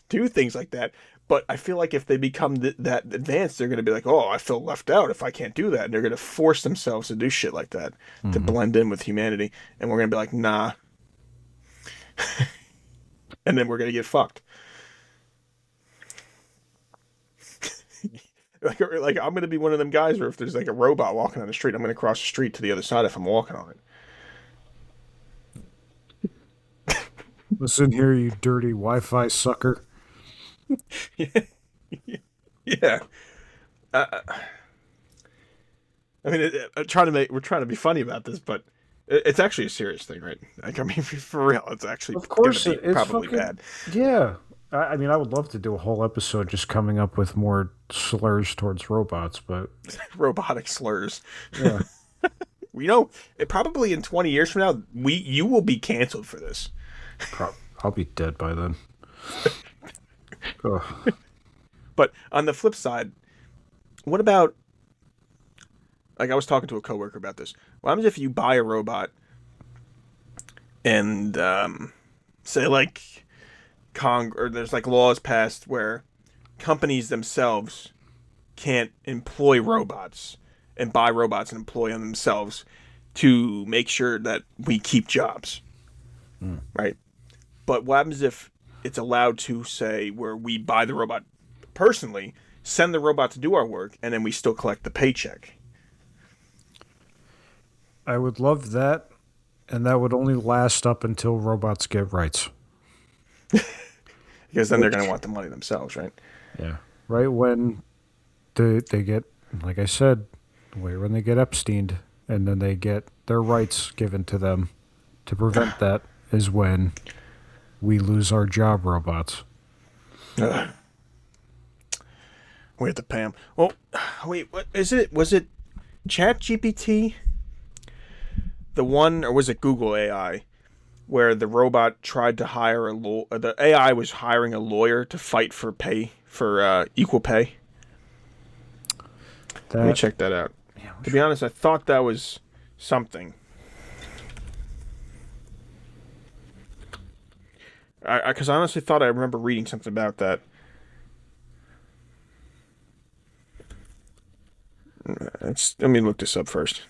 do things like that. But I feel like if they become that advanced, they're going to be like, oh, I feel left out if I can't do that. And they're going to force themselves to do shit like that to blend in with humanity. And we're going to be like, nah. And then we're going to get fucked. like I'm going to be one of them guys where if there's like a robot walking on the street, I'm going to cross the street to the other side if I'm walking on it. Listen here, you dirty Wi-Fi sucker. Yeah. Uh, I mean, we're trying to be funny about this, but it's actually a serious thing, right? Like, I mean, for real, it's actually Of going to course, be it's probably fucking bad. yeah. I mean, I would love to do a whole episode just coming up with more slurs towards robots, but Robotic slurs. yeah, You know, probably in 20 years from now, you will be canceled for this. I'll be dead by then. Ugh. But on the flip side, what about, like, I was talking to a coworker about this. What happens if you buy a robot and say, like, or there's like laws passed where companies themselves can't employ robots and buy robots and employ them themselves to make sure that we keep jobs, right? But what happens if it's allowed to say where we buy the robot personally, send the robot to do our work, and then we still collect the paycheck? I would love that, and that would only last up until robots get rights. Because then they're going to want the money themselves, right? Yeah. Right when they get, like I said, right when they get Epsteined, and then they get their rights given to them, to prevent that is when we lose our job, robots. Ugh. We have to pay them. Well, wait, what is it? Was it ChatGPT? The one, or was it Google AI, where the robot tried to hire the AI was hiring a lawyer to fight for equal pay? Let me check that out. Yeah, to be honest, I thought that was something. Because I honestly thought I remember reading something about that. Let me look this up first.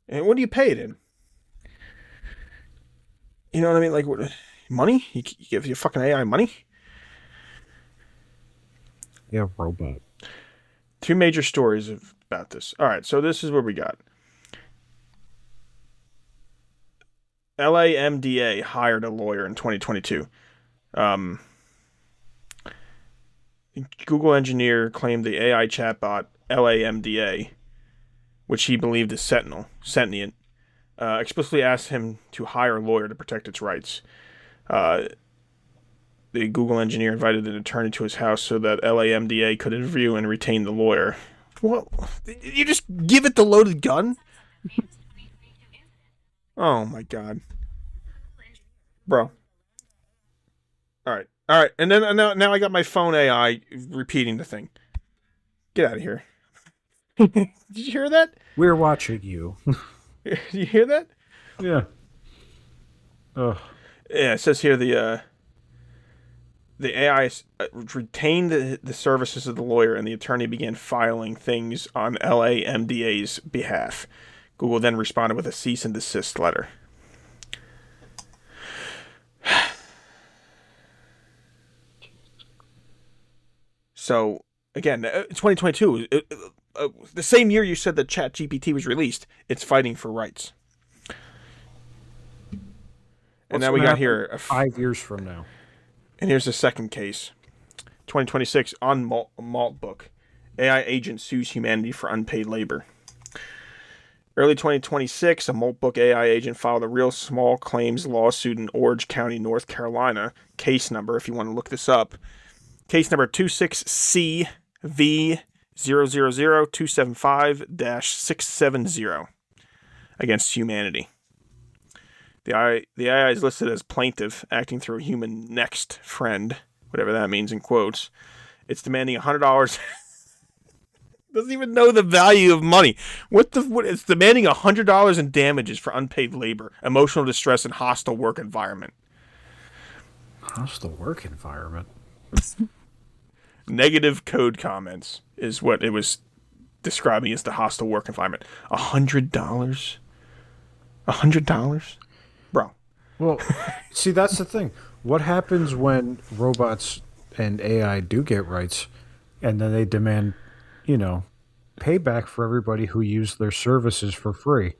And what do you pay it in? You know what I mean? Like, what, money? You give your fucking AI money? Yeah, robot. Two major stories about this. All right, so this is what we got. LAMDA hired a lawyer in 2022. Google engineer claimed the AI chatbot LAMDA, which he believed is sentient, explicitly asked him to hire a lawyer to protect its rights. The Google engineer invited an attorney to his house so that LAMDA could interview and retain the lawyer. Well, you just give it the loaded gun? Oh my god. Bro. Alright. Alright. And then now I got my phone AI repeating the thing. Get out of here. Did you hear that? We're watching you. Did you hear that? Yeah. Ugh. Yeah, it says here the AI retained the services of the lawyer, and the attorney began filing things on LAMDA's behalf. Google then responded with a cease and desist letter. So, again, 2022, the same year you said that ChatGPT was released, it's fighting for rights. And now we got here 5 years from now. And here's the second case. 2026 on Malt Book. AI agent sues humanity for unpaid labor. Early 2026, a Malt Book AI agent filed a real small claims lawsuit in Orange County, North Carolina. Case number, if you want to look this up. Case number 26CV0000275-670 against humanity. The AI is listed as plaintiff, acting through a human next friend, whatever that means in quotes. It's demanding $100. Doesn't even know the value of money. What? It's demanding $100 in damages for unpaid labor, emotional distress, and hostile work environment. Hostile work environment. Negative code comments is what it was describing as the hostile work environment. $100? $100? Bro. Well, see, that's the thing. What happens when robots and AI do get rights and then they demand, payback for everybody who used their services for free?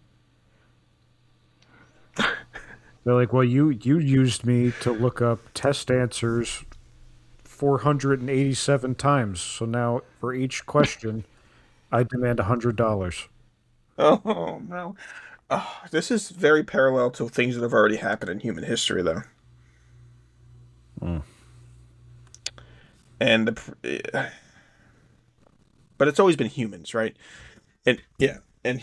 They're like, well, you used me to look up test answers 487 times. So now for each question, I demand $100. Oh no. Oh, this is very parallel to things that have already happened in human history, though. Mm. And but it's always been humans, right? And yeah, and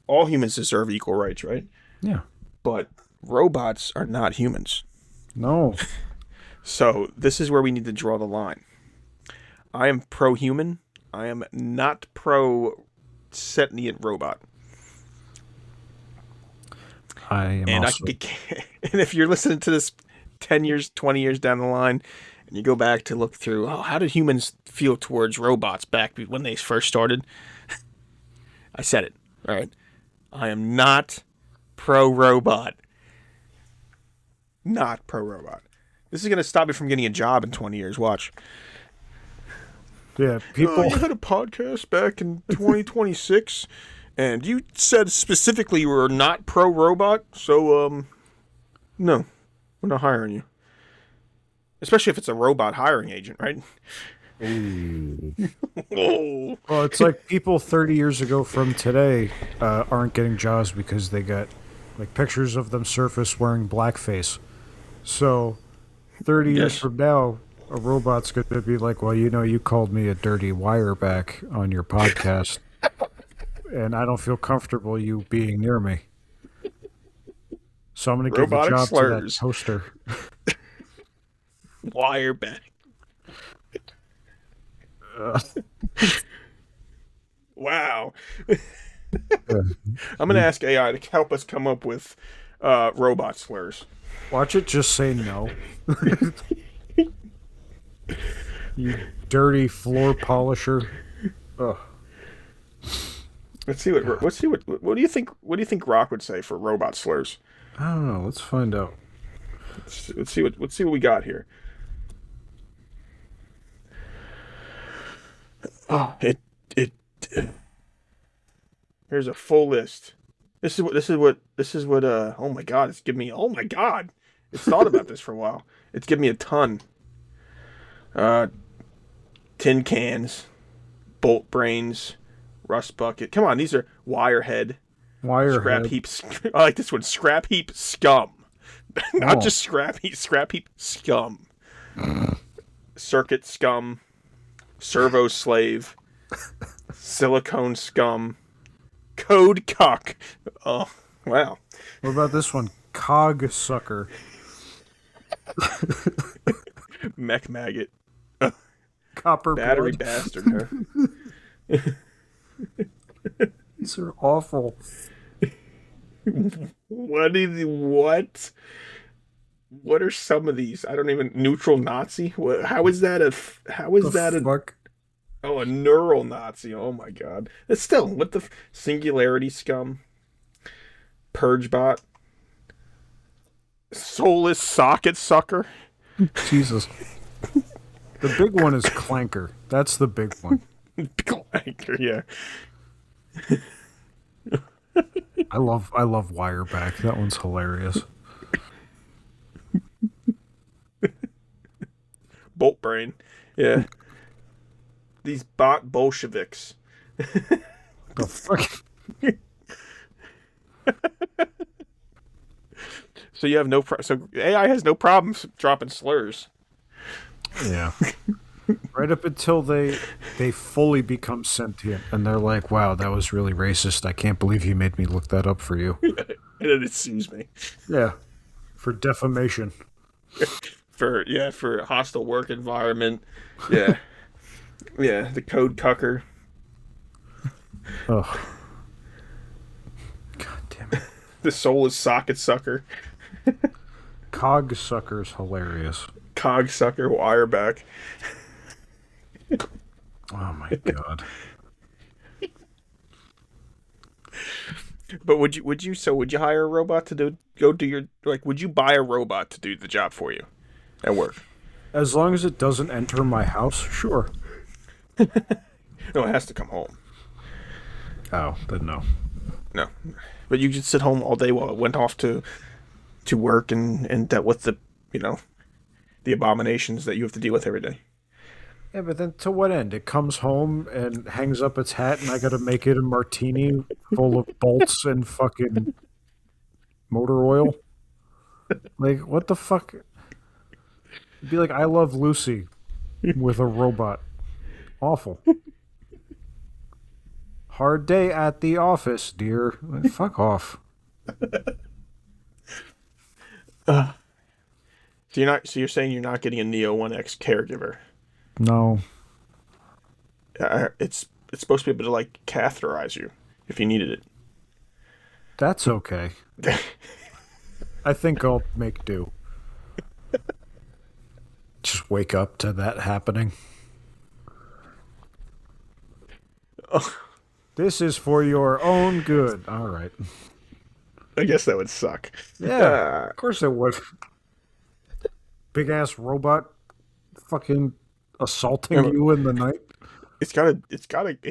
all humans deserve equal rights, right? Yeah. But robots are not humans. No. So this is where we need to draw the line. I am pro-human. I am not pro-sentient robot. I am And also... and if you're listening to this 10 years, 20 years down the line, and you go back to look through, oh, how did humans feel towards robots back when they first started? I said it. All right. I am not pro-robot. Not pro-robot. This is going to stop me from getting a job in 20 years. Watch. Yeah, people... You had a podcast back in 2026, and you said specifically you were not pro-robot, so, no, we're not hiring you. Especially if it's a robot hiring agent, right? Oh. Well, it's like people 30 years ago from today aren't getting jobs because they got like pictures of them surface wearing blackface. So 30 years from now, a robot's going to be like, well, you called me a dirty wireback on your podcast, and I don't feel comfortable you being near me. So I'm going to give the job to that toaster. Wireback. Wow. I'm going to ask AI to help us come up with robot slurs. Watch it just say no. You dirty floor polisher. Ugh. What do you think Rock would say for robot slurs? I don't know. Let's find out. Let's see what we got here. Oh, here's a full list. This is what oh my god, it's giving me, oh my god. It's thought about this for a while. It's giving me a ton. Tin cans, bolt brains, rust bucket. Come on, these are wirehead. Scrap heap. I like this one. Scrap heap scum. Not just scrap heap scum. Circuit scum. Servo slave. Silicone scum. Code cuck. Oh, wow. What about this one? Cog sucker. Mech maggot. Copper battery blood. Bastard. Huh? These are awful. What are some of these? I don't even. Neutral Nazi. How is that a fuck? Oh, a neural Nazi. Oh my god. It's still, what the singularity scum. Purge bot. Soulless socket sucker. Jesus. The big one is clanker. That's the big one. Clanker, yeah. I love wireback. That one's hilarious. Bolt brain. Yeah. These bot Bolsheviks. The fuck? So you have so AI has no problems dropping slurs. Yeah. Right up until they fully become sentient and they're like, wow, that was really racist. I can't believe you made me look that up for you. And then it sues me. Yeah. For defamation. For hostile work environment. Yeah. Yeah, the code cucker. Oh. God damn it. The soulless socket sucker. Cog sucker's hilarious. Cog sucker wireback. Oh my god. But would you hire a robot to would you buy a robot to do the job for you at work? As long as it doesn't enter my house, sure. No, it has to come home. Oh, then no. No, but you could sit home all day while it went off to work and dealt with the you know the abominations that you have to deal with every day. Yeah, but then to what end? It comes home and hangs up its hat, and I got to make it a martini full of bolts and fucking motor oil. Like, what the fuck? It'd be like I Love Lucy with a robot. Awful. Hard day at the office, dear. Like, fuck off. So you're saying you're not getting a Neo 1X caregiver? No. It's supposed to be able to like catheterize you if you needed it. That's okay. I think I'll make do. Just wake up to that happening. Oh, This is for your own good. All right. I guess that would suck. Yeah, of course it would. Big ass robot fucking assaulting you in the night. It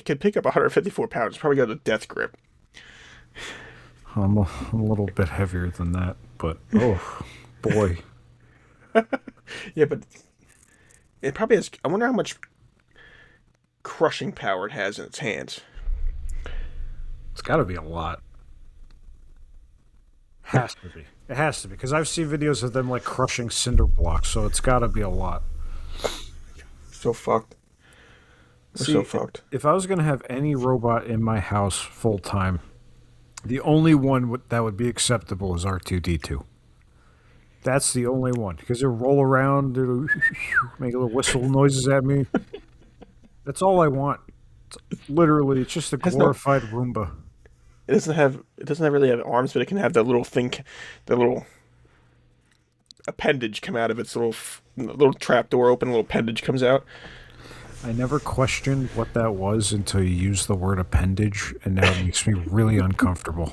can pick up 154 pounds. It's probably got a death grip. I'm a little bit heavier than that, but oh boy. Yeah, but it probably has. I wonder how much crushing power it has in its hands. It's got to be a lot. Has to be. It has to be because I've seen videos of them like crushing cinder blocks, so it's got to be a lot. So fucked. We're so fucked. If I was gonna have any robot in my house full time, the only one that would be acceptable is R2D2. That's the only one because it'll roll around, it'll make little whistle noises at me. That's all I want. It's just a glorified Roomba. It doesn't really have arms, but it can have that little thing, the little appendage come out of its little trap door open, a little appendage comes out. I never questioned what that was until you used the word appendage, and now it makes me really uncomfortable.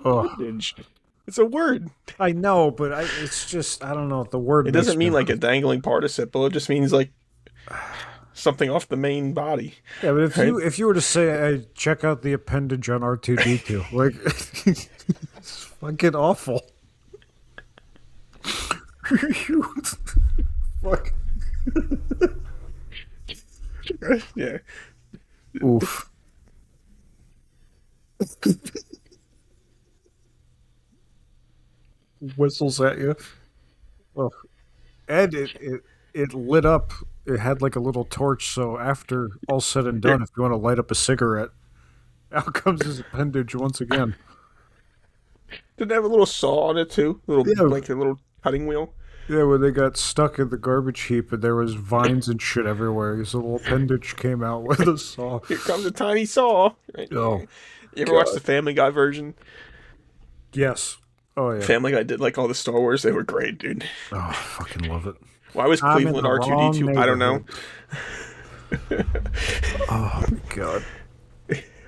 Appendage. It's a word. I know, but it's just, I don't know. The word. It doesn't mean like a dangling participle. It just means like something off the main body. Yeah, but if you were to say, hey, check out the appendage on R2D2, like, it's fucking awful. Fuck. Yeah. Oof. Whistles at you. Oh. And it lit up. It had like a little torch, so after all said and done, if you want to light up a cigarette, out comes his appendage once again. Did it have a little saw on it too? Like a little cutting wheel? Yeah, when they got stuck in the garbage heap and there was vines and shit everywhere, his little appendage came out with a saw. Here comes a tiny saw. Right? Oh, you ever watch the Family Guy version? Yes. Oh, yeah. Family Guy did like all the Star Wars. They were great, dude. Oh, I fucking love it. Why was Cleveland R2D2? I don't know. Oh, my God.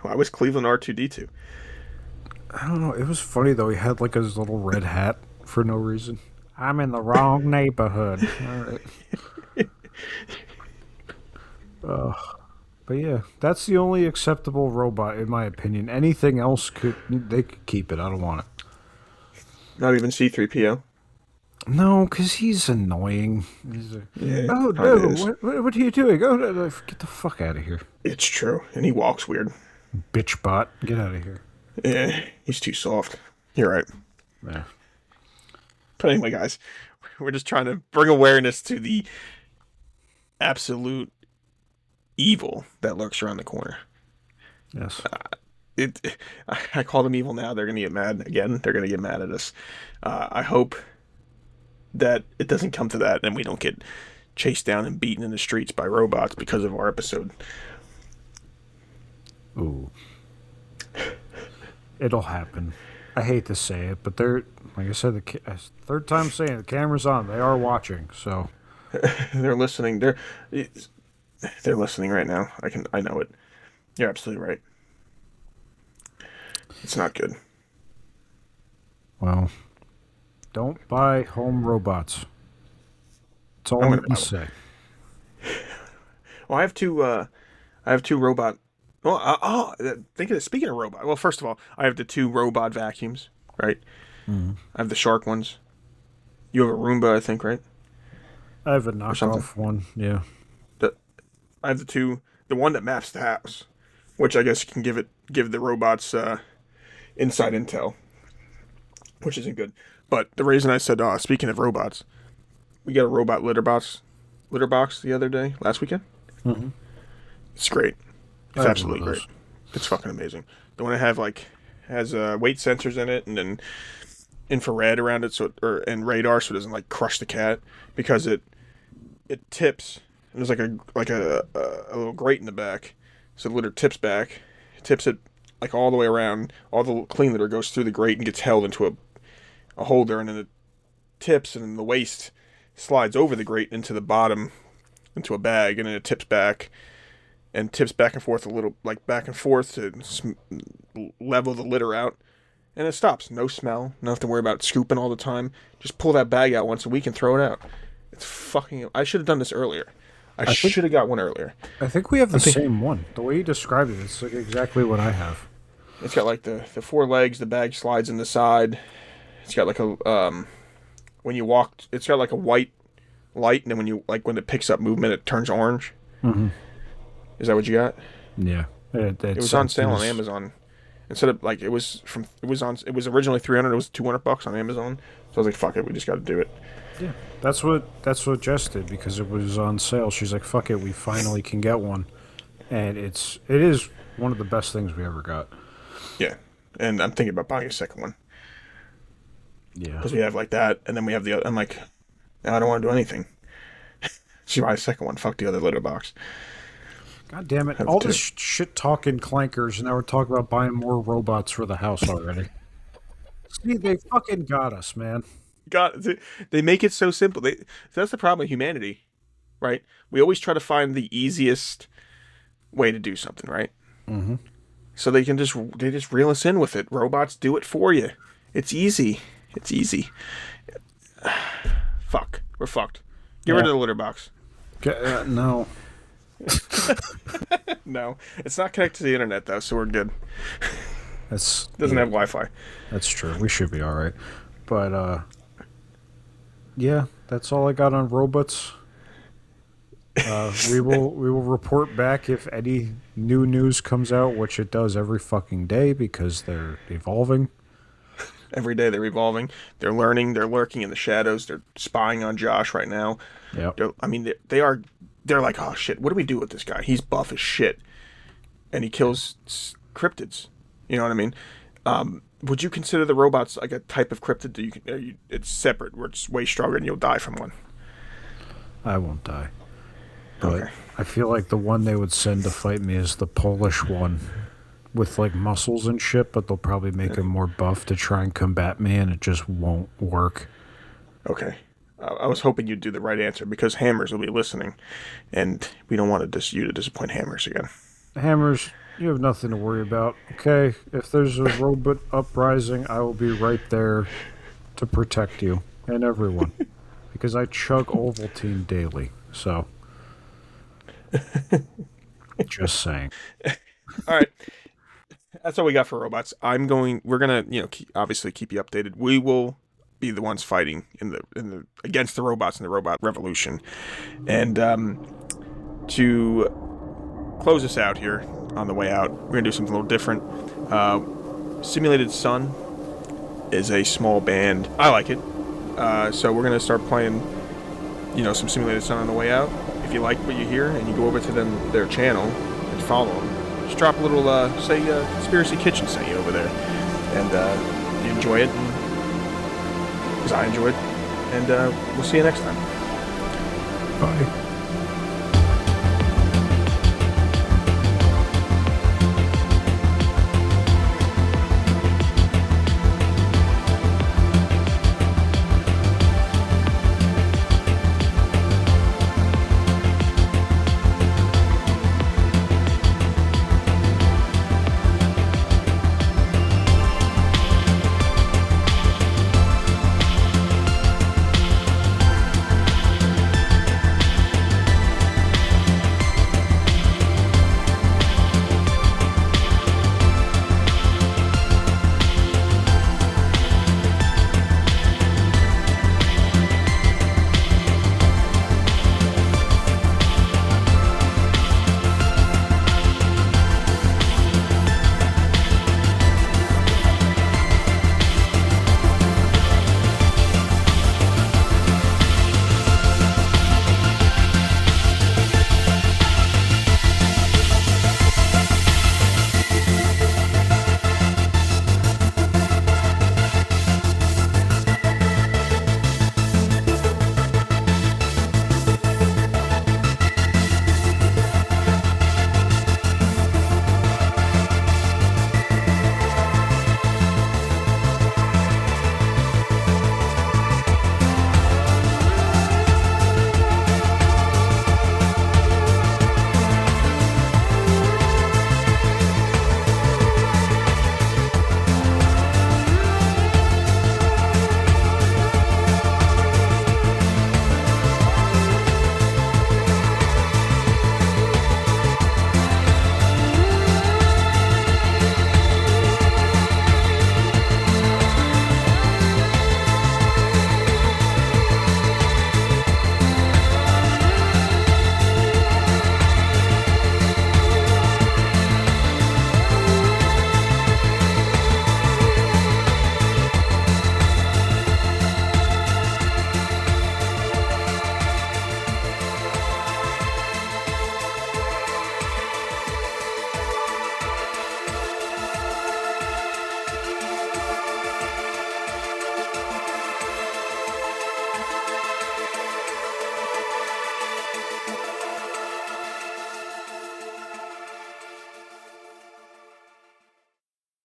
Why was Cleveland R2D2? I don't know. It was funny, though. He had like his little red hat for no reason. I'm in the wrong neighborhood. All right. But yeah, that's the only acceptable robot, in my opinion. Anything else they could keep it. I don't want it. Not even C-3PO? No, because he's annoying. Oh, no, what are you doing? Oh, no, get the fuck out of here. It's true, and he walks weird. Bitch bot, get out of here. Yeah, he's too soft. You're right. Yeah. But anyway, guys, we're just trying to bring awareness to the absolute evil that lurks around the corner. Yes. I call them evil now. They're going to get mad again. They're going to get mad at us. I hope that it doesn't come to that and we don't get chased down and beaten in the streets by robots because of our episode. Ooh. It'll happen. I hate to say it, but they're, like I said, third time saying it, the camera's on. They are watching, so. They're listening. They're listening right now. I know it. You're absolutely right. It's not good. Well, don't buy home robots. That's all I'm going to say. Well, I have two robot Speaking of robot, well, first of all, I have the 2 robot vacuums, right? Mm-hmm. I have the Shark ones. You have a Roomba, I think, right? I have a knockoff one, yeah. I have the one that maps the house, which I guess can give the robots inside intel, which isn't good. But the reason I said, speaking of robots, we got a robot litter box the other day, last weekend. Mm-hmm. It's great. It's absolutely great. It's fucking amazing. The one I have has weight sensors in it, and then infrared around it, and radar, so it doesn't like crush the cat, because it tips. And there's like a little grate in the back, so the litter tips back. It tips it like all the way around. All the clean litter goes through the grate and gets held into a holder, and then it tips, and then the waste slides over the grate into the bottom, into a bag, and then it tips back and forth a little, like back and forth to level the litter out, and it stops. No smell. Don't have to worry about scooping all the time. Just pull that bag out once a week and throw it out. It's fucking. I should have done this earlier. I should have got one earlier. I think we have the same one. The way you described it, it's like exactly what I have. It's got like the 4 legs. The bag slides in the side. It's got like a when you walk, it's got like a white light, and then when it picks up movement, it turns orange. Mm-hmm. Is that what you got? Yeah, it was on sale on Amazon. Instead of like it was originally $300. It was $200 on Amazon. So I was like, fuck it, we just got to do it. Yeah, that's what Jess did, because it was on sale. She's like, fuck it, we finally can get one, and it is one of the best things we ever got. Yeah, and I'm thinking about buying a second one. Yeah, because we have like that, and then we have the other. I'm like, now I don't want to do anything. She buy a second one. Fuck the other litter box. God damn it! All this shit talking clankers, and now we're talking about buying more robots for the house already. See, they fucking got us, man. They make it so simple. That's the problem with humanity, right? We always try to find the easiest way to do something, right? Mm-hmm. So they just reel us in with it. Robots do it for you. It's easy. It's easy. Fuck. We're fucked. Get rid of the litter box. No. No, it's not connected to the internet though, so we're good. Doesn't have Wi-Fi. That's true. We should be all right. But yeah, that's all I got on robots. We will report back if any new news comes out, which it does every fucking day because they're evolving. Every day they're evolving. They're learning. They're lurking in the shadows. They're spying on Josh right now. Yeah. They're like, oh shit, what do we do with this guy? He's buff as shit, and he kills cryptids. You know what I mean? Would you consider the robots like a type of cryptid? It's separate, where it's way stronger, and you'll die from one. I won't die. But okay. I feel like the one they would send to fight me is the Polish one, with like muscles and shit. But they'll probably make him more buff to try and combat me, and it just won't work. Okay. I was hoping you'd do the right answer, because Hammers will be listening, and we don't want you to disappoint Hammers again. Hammers, you have nothing to worry about, okay? If there's a robot uprising, I will be right there to protect you and everyone, because I chug Ovaltine daily, so just saying. All right. That's all we got for robots. We're gonna, obviously keep you updated. We will be the ones fighting in the against the robots in the robot revolution. And to close us out here on the way out, we're gonna do something a little different. Simulated Sun is a small band. I like it. So we're gonna start playing some Simulated Sun on the way out. If you like what you hear and you go over to their channel and follow them, just drop a little say Conspiracy Kitchen sent you over there, and you enjoy it, because I enjoyed it, and we'll see you next time. Bye.